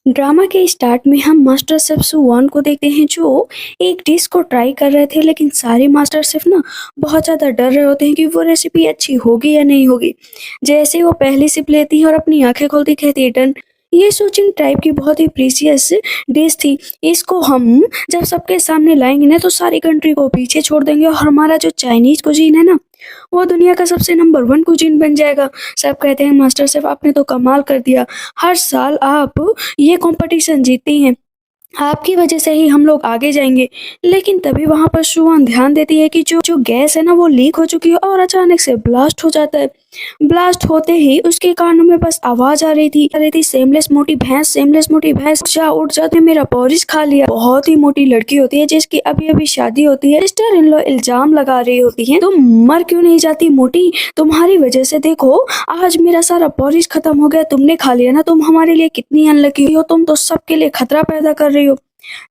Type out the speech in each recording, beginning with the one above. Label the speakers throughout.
Speaker 1: Drama के start में हम मास्टर शेफ सुवान को देखते हैं जो एक डिश को ट्राई कर रहे थे, लेकिन सारे मास्टर शेफ ना बहुत ज़्यादा डर रहे होते हैं कि वो रेसिपी अच्छी होगी या नहीं होगी। जैसे ही वो पहली सिप लेती है और अपनी आंखें खोलती कहती है डन। ये सोचिन टाइप की बहुत ही प्रीसियस डिश थी। इसको हम जब सबके सामने लाएंगे ना तो सारी कंट्री को पीछे छोड़ देंगे और हमारा जो चाइनीज कुजीन है ना वो दुनिया का सबसे नंबर वन कुजीन बन जाएगा। सब कहते हैं मास्टर शेफ आपने तो कमाल कर दिया, हर साल आप ये कंपटीशन जीतती हैं, आपकी वजह से ही हम लोग आगे जाएंगे। लेकिन तभी वहां पर शुआन ध्यान देती है कि जो जो गैस है ना वो लीक हो चुकी है और अचानक से ब्लास्ट हो जाता है। ब्लास्ट होते ही उसके कानों में बस आवाज आ रही थी सेमलेस मोटी भैंस, सेमलेस मोटी भैंस उठ जाते मेरा पोरिस खा लिया। बहुत ही मोटी लड़की होती है जिसकी अभी अभी शादी होती है। सिस्टर इन लॉ इल्जाम लगा रही होती है तुम मर क्यों नहीं जाती मोटी, तुम्हारी वजह से देखो आज मेरा सारा पोरिस खत्म हो गया, तुमने खा लिया ना, तुम हमारे लिए कितनी अनलकी हो, तुम तो सबके लिए खतरा पैदा कर रही हो।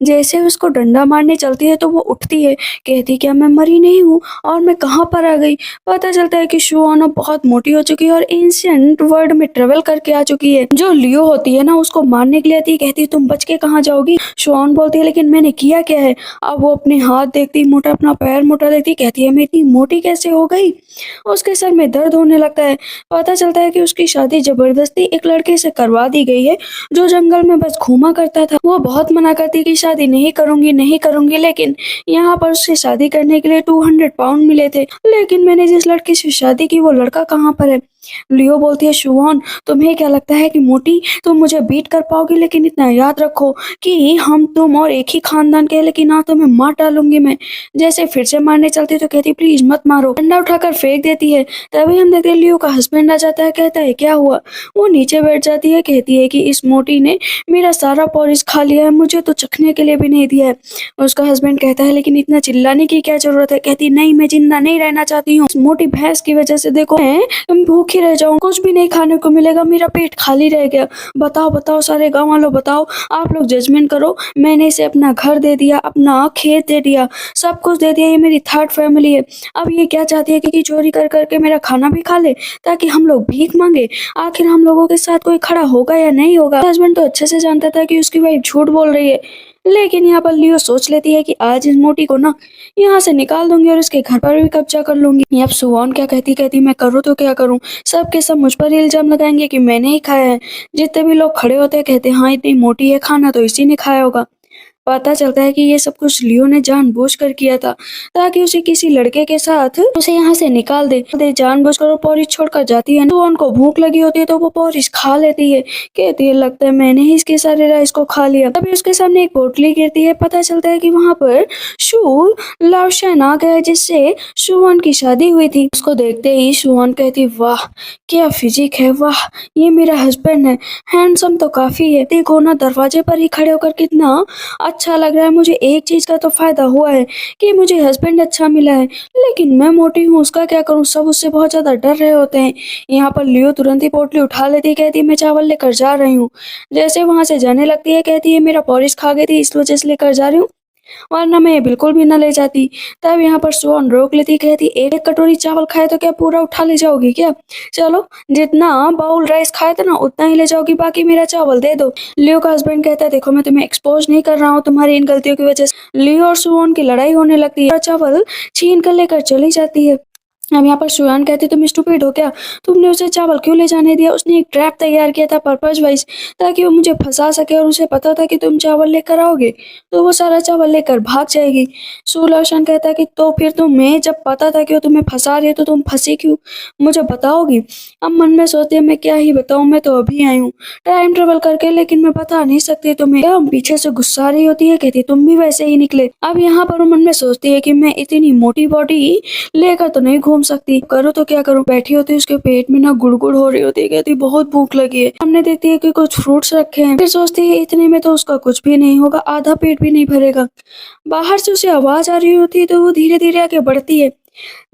Speaker 1: जैसे उसको डंडा मारने चलती है तो वो उठती है, कहती क्या मैं मरी नहीं हूँ और मैं कहाँ पर आ गई। पता चलता है कि शुआनो बहुत मोटी हो चुकी है और एंशियंट वर्ल्ड में ट्रेवल करके आ चुकी है। जो लियो होती है ना उसको मारने के लिए आती है, कहती है तुम बच के कहाँ जाओगी। शुआन बोलती है लेकिन मैंने किया क्या है। अब वो अपने हाथ देखती मोटा, अपना पैर मोटा देखती, कहती है मैं इतनी मोटी कैसे हो गई। उसके सर में दर्द होने लगता है। पता चलता है कि उसकी शादी जबरदस्ती एक लड़के से करवा दी गई है जो जंगल में बस घूमा करता था। वो बहुत मना करती कि शादी नहीं करूंगी नहीं करूंगी, लेकिन यहाँ पर उससे शादी करने के लिए 200 पाउंड मिले थे। लेकिन मैंने जिस लड़की से शादी की वो लड़का कहाँ पर है। लियो बोलती है शुआन तुम्हें क्या लगता है कि मोटी तुम मुझे बीट कर पाओगी, लेकिन इतना याद रखो कि हम तुम और एक ही खानदान के हैं, लेकिन ना तुम्हें मार डालूंगी मैं। जैसे फिर से मारने चलती तो कहती प्लीज मत मारो, डंडा उठाकर फेंक देती है। तभी हम देखते हैं लियो का हस्बैंड आ जाता है, कहता है क्या हुआ। वो नीचे बैठ जाती है, कहती है कि इस मोटी ने मेरा सारा पॉलिश खा लिया है, मुझे तो चखने के लिए भी नहीं दिया है। उसका हस्बैंड कहता है लेकिन इतना चिल्लाने की क्या जरूरत है। कहती नहीं मैं जिंदा नहीं रहना चाहती हूँ, इस मोटी भैंस की वजह से देखो मैं भूखी रह जाऊं, कुछ भी नहीं खाने को मिलेगा, मेरा पेट खाली रह गया। बताओ बताओ सारे गाँव वालों बताओ, आप लोग जजमेंट करो। मैंने इसे अपना घर दे दिया, अपना खेत दे दिया, सब कुछ दे दिया, ये मेरी थर्ड फैमिली है। अब ये क्या चाहती है कि चोरी कर करके मेरा खाना भी खा ले ताकि हम लोग भीख मांगे। आखिर हम लोगों के साथ कोई खड़ा होगा या नहीं होगा। हस्बैंड तो अच्छे से जानता था कि उसकी वाइफ झूठ बोल रही है, लेकिन यहाँ पर लियो सोच लेती है कि आज इस मोटी को ना यहाँ से निकाल दूंगी और इसके घर पर भी कब्जा कर लूंगी। अब सुवान क्या कहती कहती मैं करूँ तो क्या करूँ, सब के सब मुझ पर ही इल्जाम लगाएंगे कि मैंने ही खाया है। जितने भी लोग खड़े होते हैं कहते हैं हाँ इतनी मोटी है, खाना तो इसी ने खाया होगा। पता चलता है कि ये सब कुछ लियो ने जानबूझकर किया था ताकि उसे किसी लड़के के साथ उसे यहाँ से निकाल दे जानबूझकर वो पॉरिश छोड़कर जाती है। तो उनको भूख लगी होती है तो वो पॉरिश खा लेती है, कहती है लगता है मैंने ही इसके सारे राइस को खा लिया। तभी उसके सामने एक पोटली गिरती है, पता चलता है कि वहाँ पर शू लाओशन आ गया जिससे शुआन की शादी हुई थी। उसको देखते ही शुआन कहती वाह क्या फिजिक है, वाह ये मेरा हस्बैंड है, हैंडसम तो काफी है, देखो ना दरवाजे पर ही खड़े होकर कितना अच्छा लग रहा है। मुझे एक चीज का तो फायदा हुआ है कि मुझे हस्बैंड अच्छा मिला है, लेकिन मैं मोटी हूँ उसका क्या करूँ, सब उससे बहुत ज्यादा डर रहे होते हैं। यहाँ पर लियो तुरंत ही पोटली उठा लेती है, कहती है मैं चावल लेकर जा रही हूँ। जैसे वहां से जाने लगती है कहती है मेरा पॉलिश खा गई थी इस वजह से लेकर जा रही हूँ, वरना मैं ये बिल्कुल भी ना ले जाती। तब यहाँ पर सुहान रोक लेती, कहती एक कटोरी चावल खाए तो क्या पूरा उठा ले जाओगी क्या, चलो जितना बाउल राइस खाए थे ना उतना ही ले जाओगी, बाकी मेरा चावल दे दो। लियो का हस्बैंड कहता है देखो मैं तुम्हें एक्सपोज नहीं कर रहा हूँ तुम्हारी इन गलतियों की वजह से। लियो और सुहान की लड़ाई होने लगती है, चावल छीन कर लेकर चली जाती है। अब यहाँ पर सुयान कहती तुम स्टूपिड हो क्या, तुमने उसे चावल क्यों ले जाने दिया। उसने एक ट्रैप तैयार किया था पर्पज वाइज ताकि वो मुझे फंसा सके, और उसे पता था कि तुम चावल लेकर आओगे तो वो सारा चावल लेकर भाग जाएगी। सुलोशन कहता है कि तो फिर तुम्हें जब पता था कि वो तुम्हें फंसा रही है तो तुम फंसी क्यों, मुझे बताओगी। अब मन में सोचती है मैं क्या ही बताऊं, मैं तो अभी आई हूँ टाइम ट्रेवल करके, लेकिन मैं बता नहीं सकती तुम्हें। पीछे से गुस्सा रही होती है, कहती तुम भी वैसे ही निकले। अब यहाँ पर वो मन में सोचती है कि मैं इतनी मोटी बॉडी लेकर तो नहीं घूम सकती, करूँ तो क्या करूँ। बैठी होती है उसके पेट में ना गुड़गुड़ हो रही होती है, कहती बहुत भूख लगी है। हमने देखती है कि कुछ फ्रूट्स रखे हैं, फिर सोचती है इतने में तो उसका कुछ भी नहीं होगा, आधा पेट भी नहीं भरेगा। बाहर से उसे आवाज आ रही होती है तो वो धीरे धीरे आगे बढ़ती है,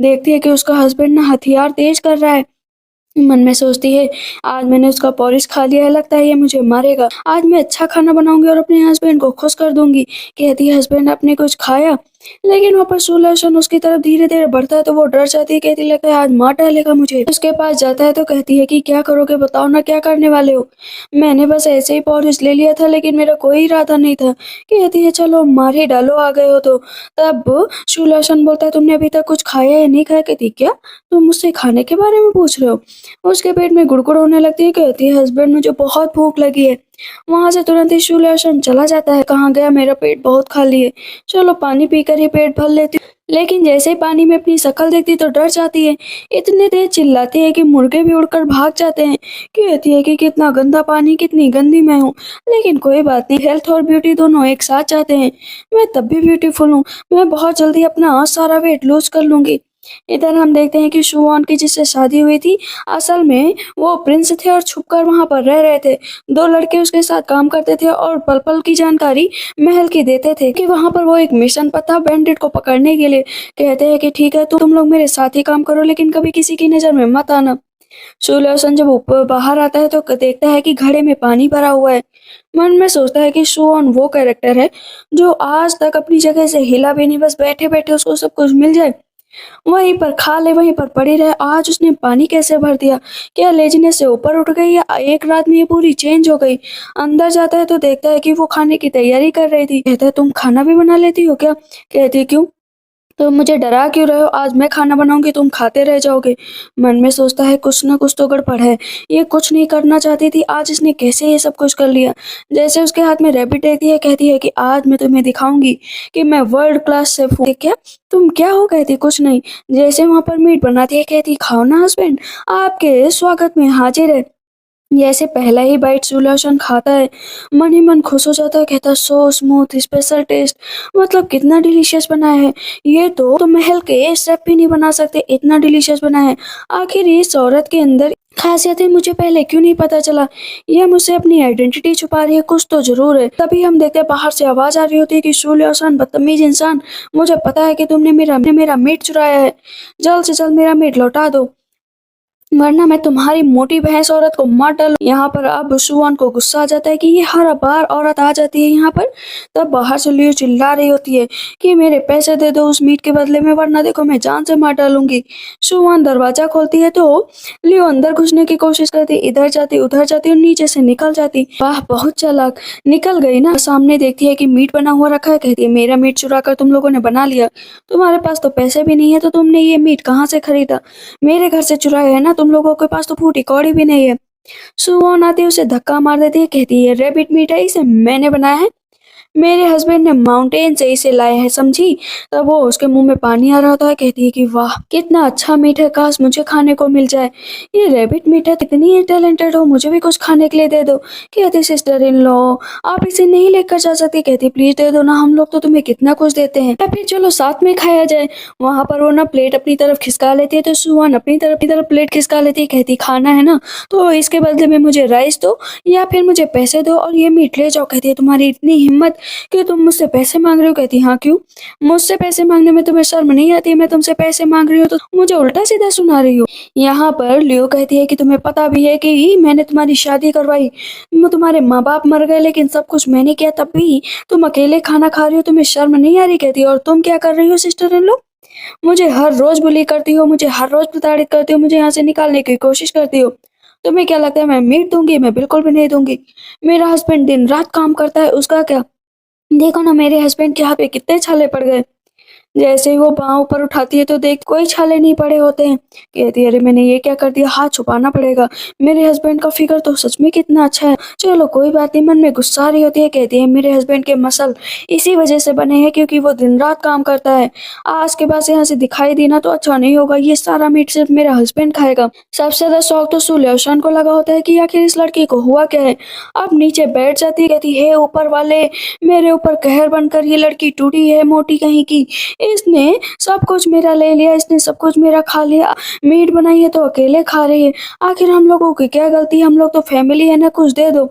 Speaker 1: देखती है कि उसका हस्बैंड ना हथियार तेज कर रहा है। मन में सोचती है आज मैंने उसका पॉलिश खा लिया है, लगता है ये मुझे मारेगा, आज मैं अच्छा खाना बनाऊंगी और अपने हस्बैंड को खुश कर दूंगी। कहती है हस्बैंड आपने कुछ खाया, लेकिन वहाँ पर सुलक्षण उसकी तरफ धीरे-धीरे बढ़ता है तो वो डर जाती है, कहती लगता है आज मार डालेगा मुझे। उसके पास जाता है तो कहती है कि क्या करोगे बताओ ना क्या करने वाले हो? मैंने बस ऐसे ही पॉलिश ले लिया था लेकिन मेरा कोई इरादा नहीं था। कहती है चलो मार ही डालो आ गए हो तो। तब सुलक्षण बोलता है तुमने अभी तक कुछ खाया या नहीं खाया? कहती क्या? तुम मुझसे खाने के बारे में पूछ रहे हो? उसके पेट में गुड़गुड़ होने लगती है, कहती है हस्बैंड मुझे बहुत भूख लगी है। वहाँ से तुरंत ही सुलक्षण चला जाता है, कहाँ गया मेरा पेट बहुत खाली है, चलो पानी पीकर ही पेट भर लेती हूँ। लेकिन जैसे ही पानी में अपनी शक्ल देखती तो डर जाती है, इतने तेज चिल्लाती है कि मुर्गे भी उड़कर भाग जाते हैं। कहती है कि कितना गंदा पानी, कितनी गंदी मैं हूँ। लेकिन कोई बात नहीं, हेल्थ और ब्यूटी दोनों एक साथ जाते हैं। मैं तब भी ब्यूटीफुल हूँ, मैं बहुत जल्दी अपना सारा वेट लूज कर लूंगी। इधर हम देखते हैं कि शुआन की जिससे शादी हुई थी, असल में वो प्रिंस थे और छुपकर वहां पर रह रहे थे। दो लड़के उसके साथ काम करते थे और पल पल की जानकारी महल की देते थे कि वहां पर वो एक मिशन पर था बैंडिट को पकड़ने के लिए। कहते हैं कि ठीक है तो तुम लोग मेरे साथ ही काम करो लेकिन कभी किसी की नजर में मत आना। सुलक्षण जब ऊपर बाहर आता है तो देखता है कि घड़े में पानी भरा हुआ है। मन में सोचता है कि सुअन वो कैरेक्टर है जो आज तक अपनी जगह से हिला भी नहीं, बस बैठे बैठे उसको सब कुछ मिल जाए, वहीं पर खा ले, वहीं पर पड़ी रहे। आज उसने पानी कैसे भर दिया? क्या लेजीनेस से ऊपर उठ गई या एक रात में ये पूरी चेंज हो गई? अंदर जाता है तो देखता है कि वो खाने की तैयारी कर रही थी। कहता है तुम खाना भी बना लेती हो क्या? कहती है क्यों? तो मुझे डरा क्यों रहे हो? आज मैं खाना बनाऊंगी तुम खाते रह जाओगे। मन में सोचता है कुछ ना कुछ तो गड़बड़ है, ये कुछ नहीं करना चाहती थी, आज इसने कैसे ये सब कुछ कर लिया। जैसे उसके हाथ में रैबिट देखती है, कहती है कि आज मैं तुम्हें दिखाऊंगी कि मैं वर्ल्ड क्लास शेफ हूँ। क्या तुम क्या हो? कहती कुछ नहीं। जैसे वहां पर मीट बनाती है, कहती खाओ ना हस्बैंड, आपके स्वागत में हाजिर है। जैसे पहला ही बाइट सुलक्षण खाता है, मन ही मन खुश हो जाता है, कहता है सो स्मूथ, स्पेशल टेस्ट, मतलब कितना डिलीशियस बना है। ये तो महल के शेफ भी नहीं बना सकते, इतना डिलीशियस बना है। आखिर इस औरत के अंदर खासियत है, मुझे पहले क्यों नहीं पता चला? यह मुझसे अपनी आइडेंटिटी छुपा रही है, कुछ तो जरूर है। तभी हम देखते हैं बाहर से आवाज आ रही होती है कि सुलक्षण बदतमीज इंसान, मुझे पता है कि तुमने मेरा मीट चुराया है, जल्द से जल्द मेरा मीट लौटा दो वरना मैं तुम्हारी मोटी भैंस औरत को मार डालूं। यहाँ पर अब सुअन को गुस्सा आ जाता है कि ये हर बार औरत आ जाती है यहाँ पर। तब बाहर से लियो चिल्ला रही होती है कि मेरे पैसे दे दो उस मीट के बदले में, वरना देखो मैं जान से मार डालूंगी। सुअन दरवाजा खोलती है तो लियो अंदर घुसने की कोशिश करती, इधर जाती उधर जाती और नीचे से निकल जाती। वाह बहुत चालाक, निकल गई ना। सामने देखती है कि मीट बना हुआ रखा है, कहती है मेरा मीट चुरा कर तुम लोगों ने बना लिया, तुम्हारे पास तो पैसे भी नहीं है तो तुमने ये मीट कहाँ से खरीदा? मेरे घर से चुराया है ना, तुम लोगों के पास तो फूटी कौड़ी भी नहीं है। सुहान आती है उसे धक्का मार देती है, कहती है रैबिट मीट है, इसे मैंने बनाया है, मेरे हस्बैंड ने माउंटेन से इसे लाया है, समझी? तब वो उसके मुंह में पानी आ रहा होता है, कहती है कि वाह कितना अच्छा मीट है, काश मुझे खाने को मिल जाए। ये रैबिट मीट है, कितनी टैलेंटेड हो, मुझे भी कुछ खाने के लिए दे दो। कहती सिस्टर इन लॉ आप इसे नहीं लेकर जा सकती। कहती प्लीज दे दो ना, हम लोग तो तुम्हें कितना कुछ देते हैं, या फिर चलो साथ में खाया जाए। वहां पर वो ना प्लेट अपनी तरफ खिसका लेती है तो सुहान अपनी तरफ प्लेट खिसका लेती है, कहती खाना है ना तो इसके बदले में मुझे राइस दो या फिर मुझे पैसे दो और ये मीट ले जाओ। कहती है तुम्हारी इतनी हिम्मत कि तुम मुझसे पैसे मांग रहे हो? कहती हाँ क्यों, मुझसे पैसे मांगने में तुम्हें शर्म नहीं आती? मैं तुमसे पैसे मांग रही हूँ तो मुझे उल्टा सीधा सुना रही हो। यहाँ पर लियो कहती है कि तुम्हें पता भी है कि मैंने तुम्हारी शादी करवाई, तुम्हारे माँ बाप मर गए लेकिन सब कुछ मैंने किया, तब भी तुम अकेले खाना खा रही हो, तुम्हें शर्म नहीं आ रही? कहती है और तुम क्या कर रही हो सिस्टर इन लो, मुझे हर रोज बुली करती हो, मुझे हर रोज प्रताड़ित करती हो, मुझे यहाँ से निकालने की कोशिश करती हो। तुम्हें क्या लगता है मैं मीट दूंगी? मैं बिल्कुल भी नहीं दूंगी। मेरा हस्बैंड दिन रात काम करता है, उसका क्या? देखो ना मेरे हस्बैंड के हाथ पे कितने छाले पड़ गए। जैसे ही वो पाँव ऊपर उठाती है तो देख कोई छाले नहीं पड़े होते हैं। कहती है अरे मैंने ये क्या कर दिया, हाथ छुपाना पड़ेगा, मेरे हस्बैंड का फिगर तो सच में कितना अच्छा है। चलो कोई बात नहीं, मन में गुस्सा आ रही होती है, कहती है मेरे हस्बैंड के मसल इसी वजह से बने हैं क्योंकि वो दिन रात काम करता है, आज के बाद यहाँ से दिखाई देना तो अच्छा नहीं होगा, ये सारा मीट सिर्फ मेरा हस्बैंड खाएगा। सबसे ज्यादा शौक तो सुलेशन को लगा होता है कि आखिर इस लड़की को हुआ क्या है। अब नीचे बैठ जाती है, कहती है ऊपर वाले मेरे ऊपर कहर बनकर ये लड़की टूटी है मोटी कहीं की, इसने सब कुछ मेरा ले लिया, इसने सब कुछ मेरा खा लिया, मीट बनाई है तो अकेले खा रही है, आखिर हम लोगों की क्या गलती है, हम लोग तो फैमिली है ना, कुछ दे दो।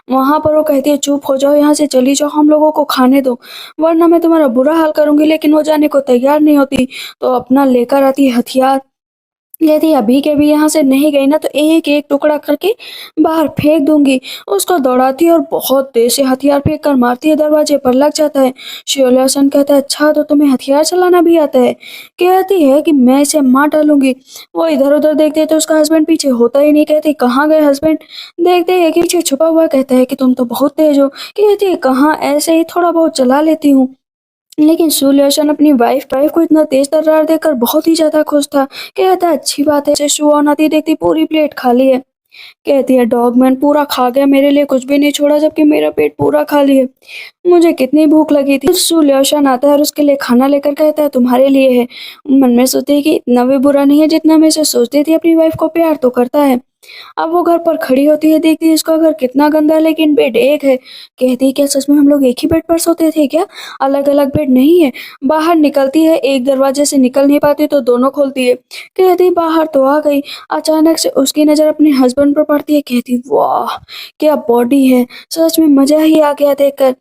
Speaker 1: वहां पर वो कहती है चुप हो जाओ, यहाँ से चली जाओ, हम लोगों को खाने दो वरना मैं तुम्हारा बुरा हाल करूंगी। लेकिन वो जाने को तैयार नहीं होती तो अपना लेकर आती है हथियार। यदि अभी के अभी यहाँ से नहीं गई ना तो एक-एक टुकड़ा करके बाहर फेंक दूँगी। उसको दौड़ाती है और बहुत तेज़ से हथियार फेंक कर मारती है, दरवाजे पर लग जाता है। शिवलक्षण कहता है, अच्छा तो तुम्हें हथियार चलाना भी आता है? कहती है कि मैं इसे मार डालूँगी। वो इधर-उधर देखती है तो उसका हस्बैंड पीछे होता ही नहीं। कहती कहाँ गए हस्बैंड? देखते है कि पीछे छुपा हुआ। कहता है कि तुम तो बहुत तेज़ हो। कहती है कहाँ, ऐसे ही थोड़ा बहुत चला लेती हूँ। लेकिन सुलक्षण अपनी वाइफ को इतना तेज तर्रार देखकर बहुत ही ज्यादा खुश था। कहता है अच्छी बात है। शु ऑन आती देखती पूरी प्लेट खाली है। कहती है डॉगमैन पूरा खा गया, मेरे लिए कुछ भी नहीं छोड़ा जबकि मेरा पेट पूरा खाली है। मुझे कितनी भूख लगी थी। सुलक्षण आता है और उसके लिए खाना लेकर कहता है तुम्हारे लिए है। मन में सोचती है कि इतना भी बुरा नहीं है जितना मैं इसे सोचती थी। अपनी वाइफ को प्यार तो करता है। अब वो घर पर खड़ी होती है, देखती है इसका घर कितना गंदा है लेकिन बेड एक है। कहती है क्या सच में हम लोग एक ही बेड पर सोते थे क्या? अलग-अलग बेड नहीं है। बाहर निकलती है, एक दरवाजे से निकल नहीं पाती तो दोनों खोलती है। कहती बाहर तो आ गई। अचानक से उसकी नज़र अपने हस्बैंड पर पड़ती है। कहती वाह! क्या बॉडी है। सच में मज़ा ही आ गया देखकर।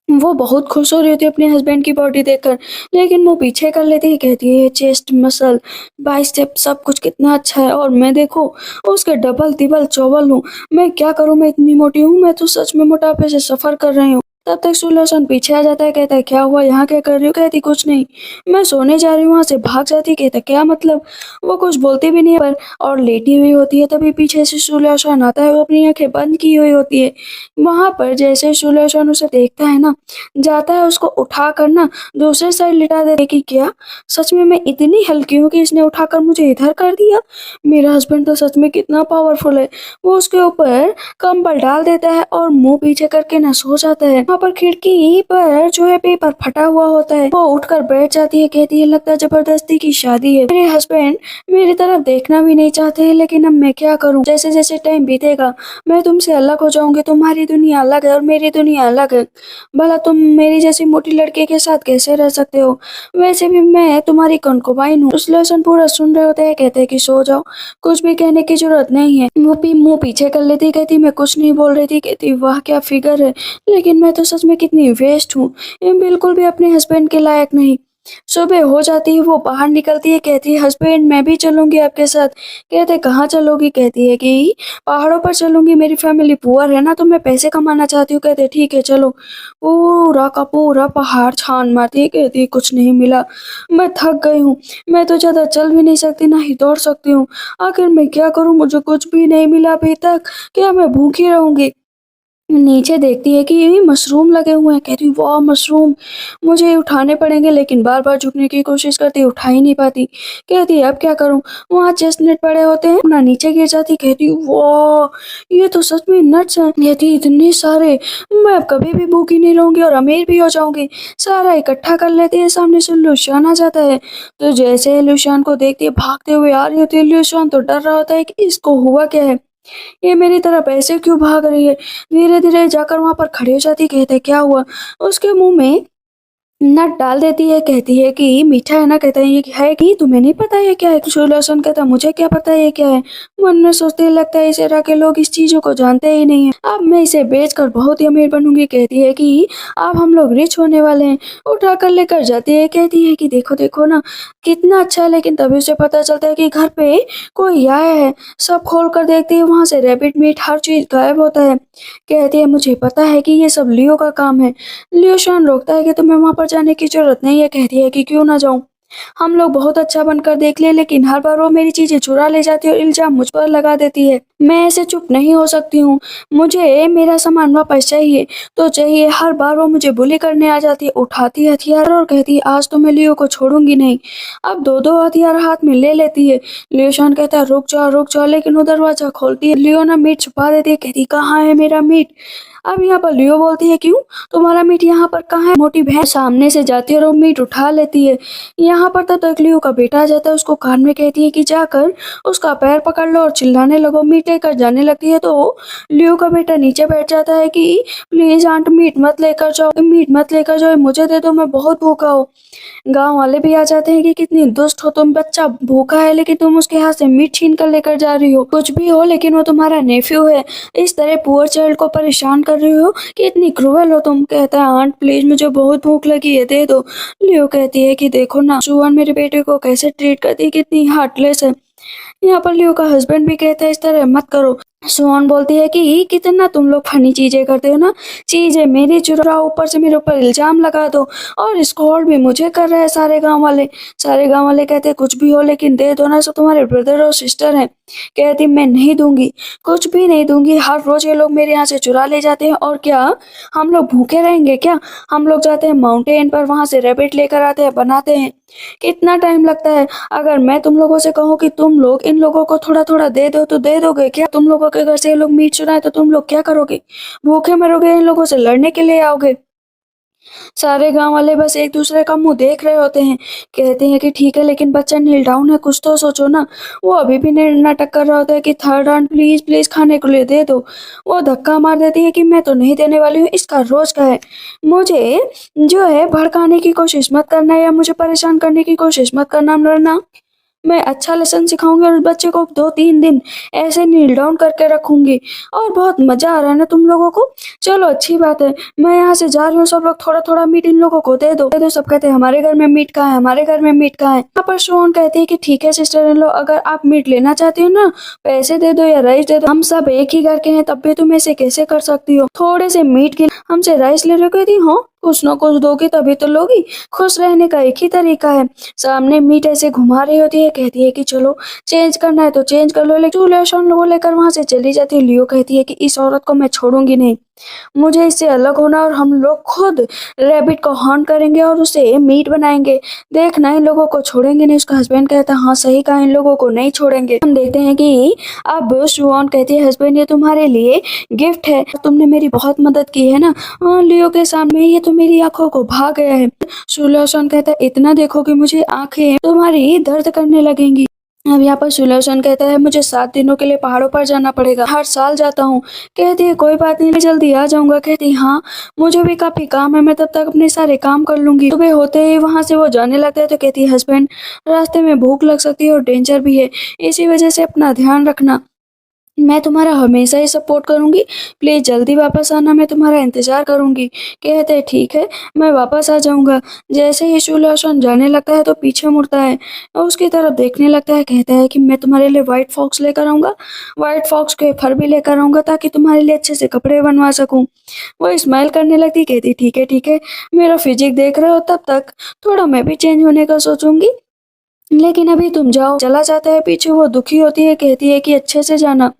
Speaker 1: वो बहुत खुश हो रही होती है अपने हस्बैंड की बॉडी देखकर, लेकिन वो पीछे कर लेती है। कहती है चेस्ट मसल बाइसेप सब कुछ कितना अच्छा है और मैं देखो उसके डबल तिबल चौबल हूँ। मैं क्या करूँ, मैं इतनी मोटी हूँ, मैं तो सच में मोटापे से सफर कर रही हूँ। तब तक सुलक्षण पीछे आ जाता है। कहता है क्या हुआ, यहाँ क्या कर रही हो? कहती कुछ नहीं, मैं सोने जा रही हूँ। वहां से भाग जाती है। कहता क्या मतलब? वो कुछ बोलती भी नहीं है पर और लेटी हुई होती है। तभी पीछे से सुलक्षण आता है। वो अपनी आंखें बंद की हुई होती है। वहां पर जैसे सुलक्षण उसे देखता है ना, जाता है उसको उठाकर ना दूसरे साइड लिटा देते कि क्या सच में मैं इतनी हल्की हूँ कि इसने उठाकर मुझे इधर कर दिया। मेरा हस्बैंड तो सच में कितना पावरफुल है। वो उसके ऊपर कंबल डाल देता है और मुंह पीछे करके ना सो जाता है। वहाँ पर खिड़की पर जो है पेपर फटा हुआ होता है। वो उठकर बैठ जाती है। कहती है लगता है जबरदस्ती की शादी है। मेरे हस्बैंड मेरी तरफ देखना भी नहीं चाहते हैं, लेकिन अब मैं क्या करूँ। जैसे जैसे टाइम बीतेगा मैं तुमसे अलग हो जाऊंगी। तुम्हारी दुनिया अलग है और मेरी दुनिया अलग है। भला तुम मेरी जैसी मोटी लड़के के साथ कैसे रह सकते हो? वैसे भी मैं तुम्हारी कंकुबाइन हूँ। उस लहसुन पूरा सुन रहे होते हैं। कहते हैं कि सो जाओ, कुछ भी कहने की जरूरत नहीं है। मुंह पीछे कर लेती। कहती मैं कुछ नहीं बोल रही थी। कहती वाह क्या फिगर है, लेकिन मैं तो सच में कितनी वेस्ट हूँ। ये बिल्कुल भी अपने हस्बैंड के लायक नहीं। सुबह हो जाती है, वो बाहर निकलती है। कहती है हस्बैंड मैं भी चलूंगी आपके साथ। कहते कहाँ चलोगी? कहती है कि पहाड़ों पर चलूंगी, मेरी फैमिली पुअर है ना तो मैं पैसे कमाना चाहती हूँ। कहते ठीक है चलो। पूरा का पूरा पहाड़ छान मारती है। कहती है कुछ नहीं मिला, मैं थक गई हूँ। मैं तो ज्यादा चल भी नहीं सकती ना ही दौड़ सकती हूँ। आखिर मैं क्या करूँ, मुझे कुछ भी नहीं मिला अभी तक। क्या मैं भूखी रहूंगी? नीचे देखती है कि ये मशरूम लगे हुए हैं। कहती वाह मशरूम, मुझे ये उठाने पड़ेंगे, लेकिन बार बार झुकने की कोशिश करती उठा ही नहीं पाती। कहती अब क्या करूं। वहाँ चेस्टनट पड़े होते हैं ना, नीचे गिर जाती। कहती वाह ये तो सच में नट्स हैं। कहती इतने सारे, मैं अब कभी भी भूखी नहीं रहूंगी और अमीर भी हो जाऊंगी। सारा इकट्ठा कर लेती है। सामने से लुशियान आ जाता है। तो जैसे लुशियान को देखती है भागते हुए आ रही होती है, लुशियान तो डर रहा होता है कि इसको हुआ क्या है, ये मेरी तरफ ऐसे क्यों भाग रही है। धीरे-धीरे जाकर वहाँ पर खड़ी हो जाती। कहते क्या हुआ? उसके मुँह में नट डाल देती है। कहती है कि मीठा है ना? कहता है ये है कि तुम्हें नहीं पता ये क्या है? सुलक्षण कहता मुझे क्या पता ये क्या है। मन में सोचते लगता है इस एरा के लोग इस चीजों को जानते ही नहीं है। अब मैं इसे बेचकर बहुत ही अमीर बनूंगी। कहती है कि अब हम लोग रिच होने वाले हैं। उठा कर लेकर जाती है। कहती है कि देखो देखो ना कितना अच्छा है, लेकिन तभी उसे पता चलता है कि घर पे कोई आया है। सब खोल कर देखती है, वहां से रैबिट मीट हर चीज गायब होता है। कहती है मुझे पता है कि ये सब लियो का काम है। लियो शान रोकता है कि तुम्हें वहां पर जाने की जरूरत नहीं है। कहती है कि क्यों ना जाऊं, हम लोग बहुत अच्छा बनकर देख ले, लेकिन हर बार वो मेरी चीजें चुरा ले जाती है और इल्जाम मुझ पर लगा देती है। मैं ऐसे चुप नहीं हो सकती हूँ, मुझे मेरा सामान वापस चाहिए तो चाहिए। हर बार वो मुझे बुली करने आ जाती है, उठाती है हथियार और कहती है आज तो मैं लियो को छोड़ूंगी नहीं। अब दो दो हथियार हाथ में ले लेती है। लियो शान कहता है रुक जाओ, लेकिन वो दरवाजा खोलती है। लियो ना मीट छुपा देती है। कहती कहाँ है मेरा मीट? अब यहाँ पर लियो बोलती है क्यों, तुम्हारा मीट यहाँ पर कहाँ है? मोटी बहन सामने से जाती है और वो मीट उठा लेती है। यहाँ पर तब तक लियो का बेटा आ जाता है। उसको कान में कहती है कि जाकर उसका पैर पकड़ लो और चिल्लाने लगो। मीट लेकर जाने लगती है तो लियो का बेटा नीचे बैठ जाता है कि प्लीज आंट मीट मत लेकर जाओ, मीट मत लेकर जाओ, मुझे दे दो, मैं बहुत भूखा हूँ। गांव वाले भी आ जाते हैं कि कितनी दुष्ट हो तुम, बच्चा भूखा है लेकिन तुम उसके हाथ से मीट छीन कर लेकर जा रही हो। कुछ भी हो लेकिन वो तुम्हारा नेफ्यू है, इस तरह पुअर चाइल्ड को परेशान कर रही हो, कि इतनी क्रूअल हो तुम। कहता है आंट प्लीज मुझे बहुत भूख लगी है, दे दो। लियो कहती है कि देखो ना सुअन मेरे बेटे को कैसे ट्रीट करती है, कितनी हार्टलेस है। यहाँ पर लियो का हस्बैंड भी कहता है इस तरह मत करो। सुहान बोलती है कि कितना तुम लोग फनी चीजें करते हो ना, चीजें मेरी चुराओ, ऊपर से मेरे ऊपर इल्जाम लगा दो और स्कॉल भी मुझे कर रहे हैं सारे गांव वाले। सारे गांव वाले कहते हैं कुछ भी हो लेकिन दे दो ना, सो तुम्हारे ब्रदर और सिस्टर हैं। कहती मैं नहीं दूंगी, कुछ भी नहीं दूंगी, हर रोज ये लोग मेरे यहाँ से चुरा ले जाते हैं। और क्या हम लोग भूखे रहेंगे क्या? हम लोग जाते हैं माउंटेन पर, वहां से रैबिट लेकर आते हैं, बनाते हैं। कितना टाइम लगता है। अगर मैं तुम लोगों से कहूँ कि तुम लोग इन लोगों को थोड़ा थोड़ा दे दो तो दे दोगे क्या? तुम लोगों के घर से ये लोग मीट चुराए तो तुम लोग क्या करोगे? भूखे मरोगे, इन लोगों से लड़ने के लिए आओगे? सारे गांव वाले बस एक दूसरे का मुंह देख रहे होते हैं। कहते हैं कि ठीक है लेकिन बच्चा नील डाउन है, कुछ तो सोचो ना। वो अभी भी नाटक कर रहा होता है कि थर्ड राउंड प्लीज प्लीज खाने के लिए दे दो। वो धक्का मार देती है कि मैं तो नहीं देने वाली हूँ, इसका रोज का है। मुझे जो है भड़काने की कोशिश मत करना या मुझे परेशान करने की कोशिश मत करना, वरना मैं अच्छा लेसन सिखाऊंगी और उस बच्चे को 2-3 दिन ऐसे नील डाउन करके रखूंगी। और बहुत मजा आ रहा है ना तुम लोगों को? चलो अच्छी बात है, मैं यहाँ से जा रही हूँ, सब लोग थोड़ा थोड़ा मीट इन लोगों को दे दो, दे दो। सब कहते हैं हमारे घर में मीट कहाँ है, हमारे घर में मीट कहाँ है। यहाँ पर शोन कहती है कि ठीक है सिस्टर इन लो, अगर आप मीट लेना चाहती हो ना, पैसे दे दो या राइस दे दो, हम सब एक ही घर के हैं, तब भी तुम ऐसे कैसे कर सकती हो? थोड़े से मीट के लिए हमसे राइस ले रहे हो? कहती हो कुछ ना कुछ दोगी तभी तो लोगी। खुश रहने का एक ही तरीका है। सामने मीट ऐसे घुमा रही होती है, कहती है कि चलो चेंज करना है तो चेंज कर लो, लेकिन चूलेशन लोग लेकर वहां से चली जाती है। लियो कहती है कि इस औरत को मैं छोड़ूंगी नहीं, मुझे इससे अलग होना, और हम लोग खुद रैबिट को हॉर्न करेंगे और उसे मीट बनाएंगे। देखना इन लोगों को छोड़ेंगे नहीं। उसका हस्बैंड कहता है हाँ सही कहा, इन लोगों को नहीं छोड़ेंगे। हम देखते हैं कि अब सुऑन कहती है हस्बैंड ये तुम्हारे लिए गिफ्ट है, तुमने मेरी बहुत मदद की है ना। लियो के सामने ये तो मेरी आंखों को भा गया है। सुलोसन कहता है इतना देखो कि मुझे आंखें तुम्हारी दर्द करने लगेंगी। अब यहाँ पर सुलोसन कहता है मुझे 7 दिनों के लिए पहाड़ों पर जाना पड़ेगा, हर साल जाता हूँ। कहती है कोई बात नहीं, मैं जल्दी आ जाऊंगा। कहती है हाँ मुझे भी काफी काम है, मैं तब तक अपने सारे काम कर लूंगी। सुबह होते ही वहां से वो जाने लगता है तो कहती है हस्बैंड रास्ते में भूख लग सकती है और डेंजर भी है, इसी वजह से अपना ध्यान रखना, मैं तुम्हारा हमेशा ही सपोर्ट करूंगी, प्लीज जल्दी वापस आना, मैं तुम्हारा इंतजार करूंगी। कहते हैं ठीक है मैं वापस आ जाऊंगा। जैसे ही सुलोसन जाने लगता है तो पीछे मुड़ता है और उसकी तरफ देखने लगता है। कहता है कि मैं तुम्हारे लिए व्हाइट फॉक्स लेकर आऊंगा, व्हाइट फॉक्स के फर भी लेकर आऊंगा ताकि तुम्हारे लिए अच्छे से कपड़े बनवा सकूं। वो स्माइल करने लगती, कहती ठीक है ठीक है, मेरा फिजिक देख रहे हो, तब तक थोड़ा मैं भी चेंज होने का सोचूंगी, लेकिन अभी तुम जाओ। चला जाता है पीछे, वो दुखी होती है, कहती है कि अच्छे से जाना।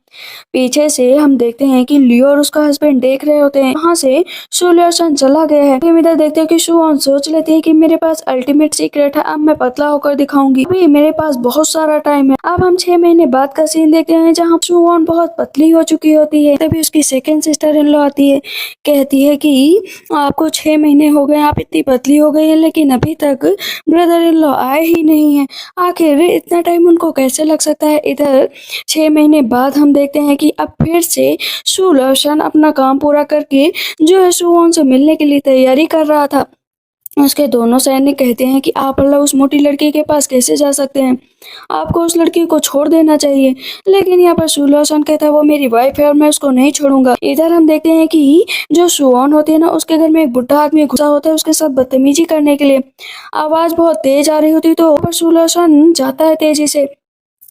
Speaker 1: पीछे से हम देखते हैं कि लियो और उसका हस्बैंड देख रहे होते हैं, वहां से सुलोसन चला गया है। हम इधर देखते हैं कि सुऑन सोच लेती है कि मेरे पास अल्टीमेट सीक्रेट है, अब मैं पतला होकर दिखाऊंगी, अभी मेरे पास बहुत सारा टाइम है। अब हम 6 महीने बाद का सीन देखते हैं जहाँ सुऑन बहुत पतली हो चुकी होती है। तभी उसकी सेकेंड सिस्टर इन लॉ आती है, कहती है कि आपको 6 महीने हो गए, आप इतनी पतली हो गई है लेकिन अभी तक ब्रदर इन लॉ आए ही नहीं है, आखिर इतना टाइम उनको कैसे लग सकता है? इधर 6 महीने बाद हम देखते हैं कि अब फिर से सुलोशन अपना काम पूरा करके जो है सुवॉन से मिलने के लिए तैयारी कर रहा था। उसके दोनों सैनिक कहते हैं कि आप अल्लाह उस मोटी लड़की के पास कैसे जा सकते हैं, आपको उस लड़की को छोड़ देना चाहिए। लेकिन यहाँ पर सुलोसन कहता है वो मेरी वाइफ है और मैं उसको नहीं छोड़ूंगा। इधर हम देखते हैं कि जो सुऑन होती है ना, उसके घर में एक बुढ़ा आदमी घुसा होता है उसके साथ बदतमीजी करने के लिए। आवाज बहुत तेज आ रही होती है तो पर सुलोसन जाता है तेजी से।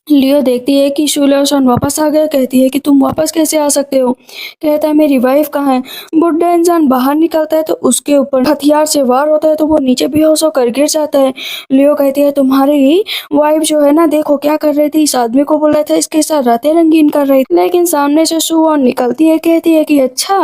Speaker 1: लियो देखती है कि सुलोसन वापस आ गया, कहती है कि तुम वापस कैसे आ सकते हो? कहता है मेरी वाइफ कहाँ है? बुढ़ा इंसान बाहर निकलता है तो उसके ऊपर हथियार से वार होता है तो वो नीचे बेहोश होकर गिर जाता है। लियो कहती है तुम्हारी वाइफ जो है ना, देखो क्या कर रही थी, इस आदमी को बोल रहा था इसके साथ रातें रंगीन कर रही थी। लेकिन सामने से सुवॉन निकलती है, कहती है कि अच्छा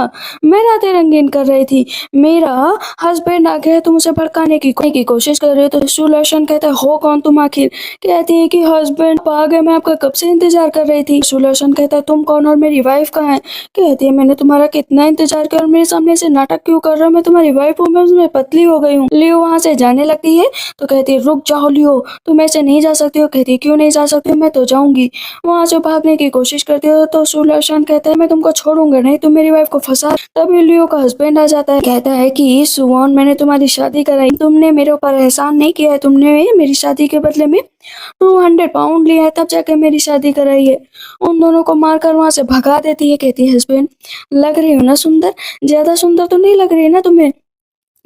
Speaker 1: मैं रातें रंगीन कर रही थी, मेरा हस्बैंड आ गया, तुम उसे भड़काने की कोशिश कर रहे हो। तो सुलोसन कहता है हो कौन तुम आखिर? कहती है कि हस्बैंड आ गए, मैं आपका कब से इंतजार कर रही थी। सुलोसन कहता है तुम कौन और मेरी वाइफ कहाँ है? कहती है मैंने तुम्हारा कितना इंतजार किया और मेरे सामने से नाटक क्यों कर रहे हो, मैं तुम्हारी वाइफ हूँ, मैं उसमें पतली हो गई हूँ। लियो वहां से जाने लगती है तो कहती है रुक जाओ लियो, तुम ऐसे नहीं जा सकती हो। कहती है क्यों नहीं जा सकती हो, मैं तो जाऊंगी। वहां से भागने की कोशिश करती हो तो सुलोसन कहता है मैं तुमको छोड़ूंगा नहीं, तुम मेरी वाइफ को फंसा। तभी लियो का हस्बैंड आ जाता है, कहता है कि सुवॉन मैंने तुम्हारी शादी कराई, तुमने मेरे ऊपर एहसान नहीं किया है, तुमने मेरी शादी के बदले में 200 पाउंड लिया है, तब जाके मेरी शादी कराई है। उन दोनों को मारकर वहां से भगा देती है। कहती है हस्बैंड लग रही हो ना सुंदर, ज्यादा सुंदर तो नहीं लग रही है ना तुम्हें?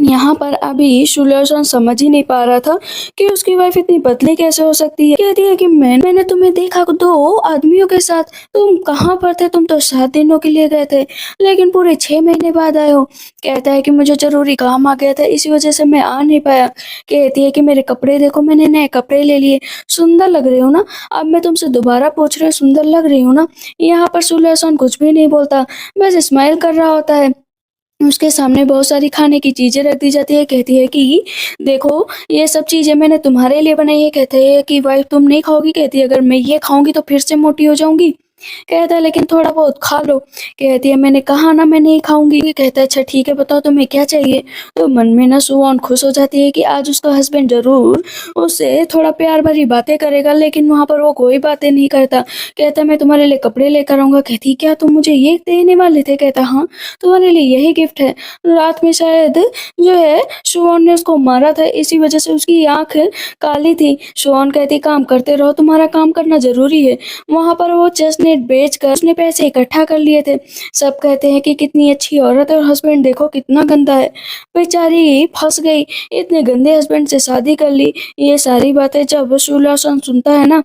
Speaker 1: यहाँ पर अभी सुलक्षण समझ ही नहीं पा रहा था कि उसकी वाइफ इतनी पतली कैसे हो सकती है। कहती है कि मैंने तुम्हें देखा 2 आदमियों के साथ। तुम कहाँ पर थे? तुम तो 7 दिनों के लिए गए थे, लेकिन पूरे 6 महीने बाद आए हो। कहता है कि मुझे जरूरी काम आ गया था, इसी वजह से मैं आ नहीं पाया। कहती है कि मेरे कपड़े देखो, मैंने नए कपड़े ले लिए, सुंदर लग रहे हो ना। अब मैं तुमसे दोबारा पूछ रही हूँ, सुंदर लग रही हो ना। यहाँ पर सुलक्षण कुछ भी नहीं बोलता, बस स्माइल कर रहा होता है। उसके सामने बहुत सारी खाने की चीज़ें रख दी जाती है। कहती है कि देखो, ये सब चीज़ें मैंने तुम्हारे लिए बनाई है। कहते हैं कि वाइफ तुम नहीं खाओगी? कहती है अगर मैं ये खाऊंगी तो फिर से मोटी हो जाऊंगी। कहता है लेकिन थोड़ा बहुत खा लो। कहती है मैंने कहा ना मैं नहीं खाऊंगी। कहता है अच्छा ठीक है, बताओ तुम्हें क्या चाहिए। तो मन में ना सुहान खुश हो जाती है कि आज उसका हस्बैंड जरूर उससे थोड़ा प्यार भरी बातें करेगा, लेकिन वहां पर वो कोई बातें नहीं करता। कहता है मैं तुम्हारे लिए कपड़े लेकर आऊंगा। कहती क्या तुम मुझे ये देने वाले थे? कहता हाँ, तुम्हारे लिए यही गिफ्ट है। रात में शायद जो है सुहान ने उसको मारा था, इसी वजह से उसकी आंख काली थी। सुहान कहती काम करते रहो, तुम्हारा काम करना जरूरी है। वहां पर वो चेस्टनट बेचकर उसने पैसे इकट्ठा कर लिए थे। सब कहते हैं कि कितनी अच्छी औरत है, और हस्बैंड देखो कितना गंदा है। बेचारी फंस गई, इतने गंदे हस्बैंड से शादी कर ली। ये सारी बातें जब सुलक्षण सुनता है ना,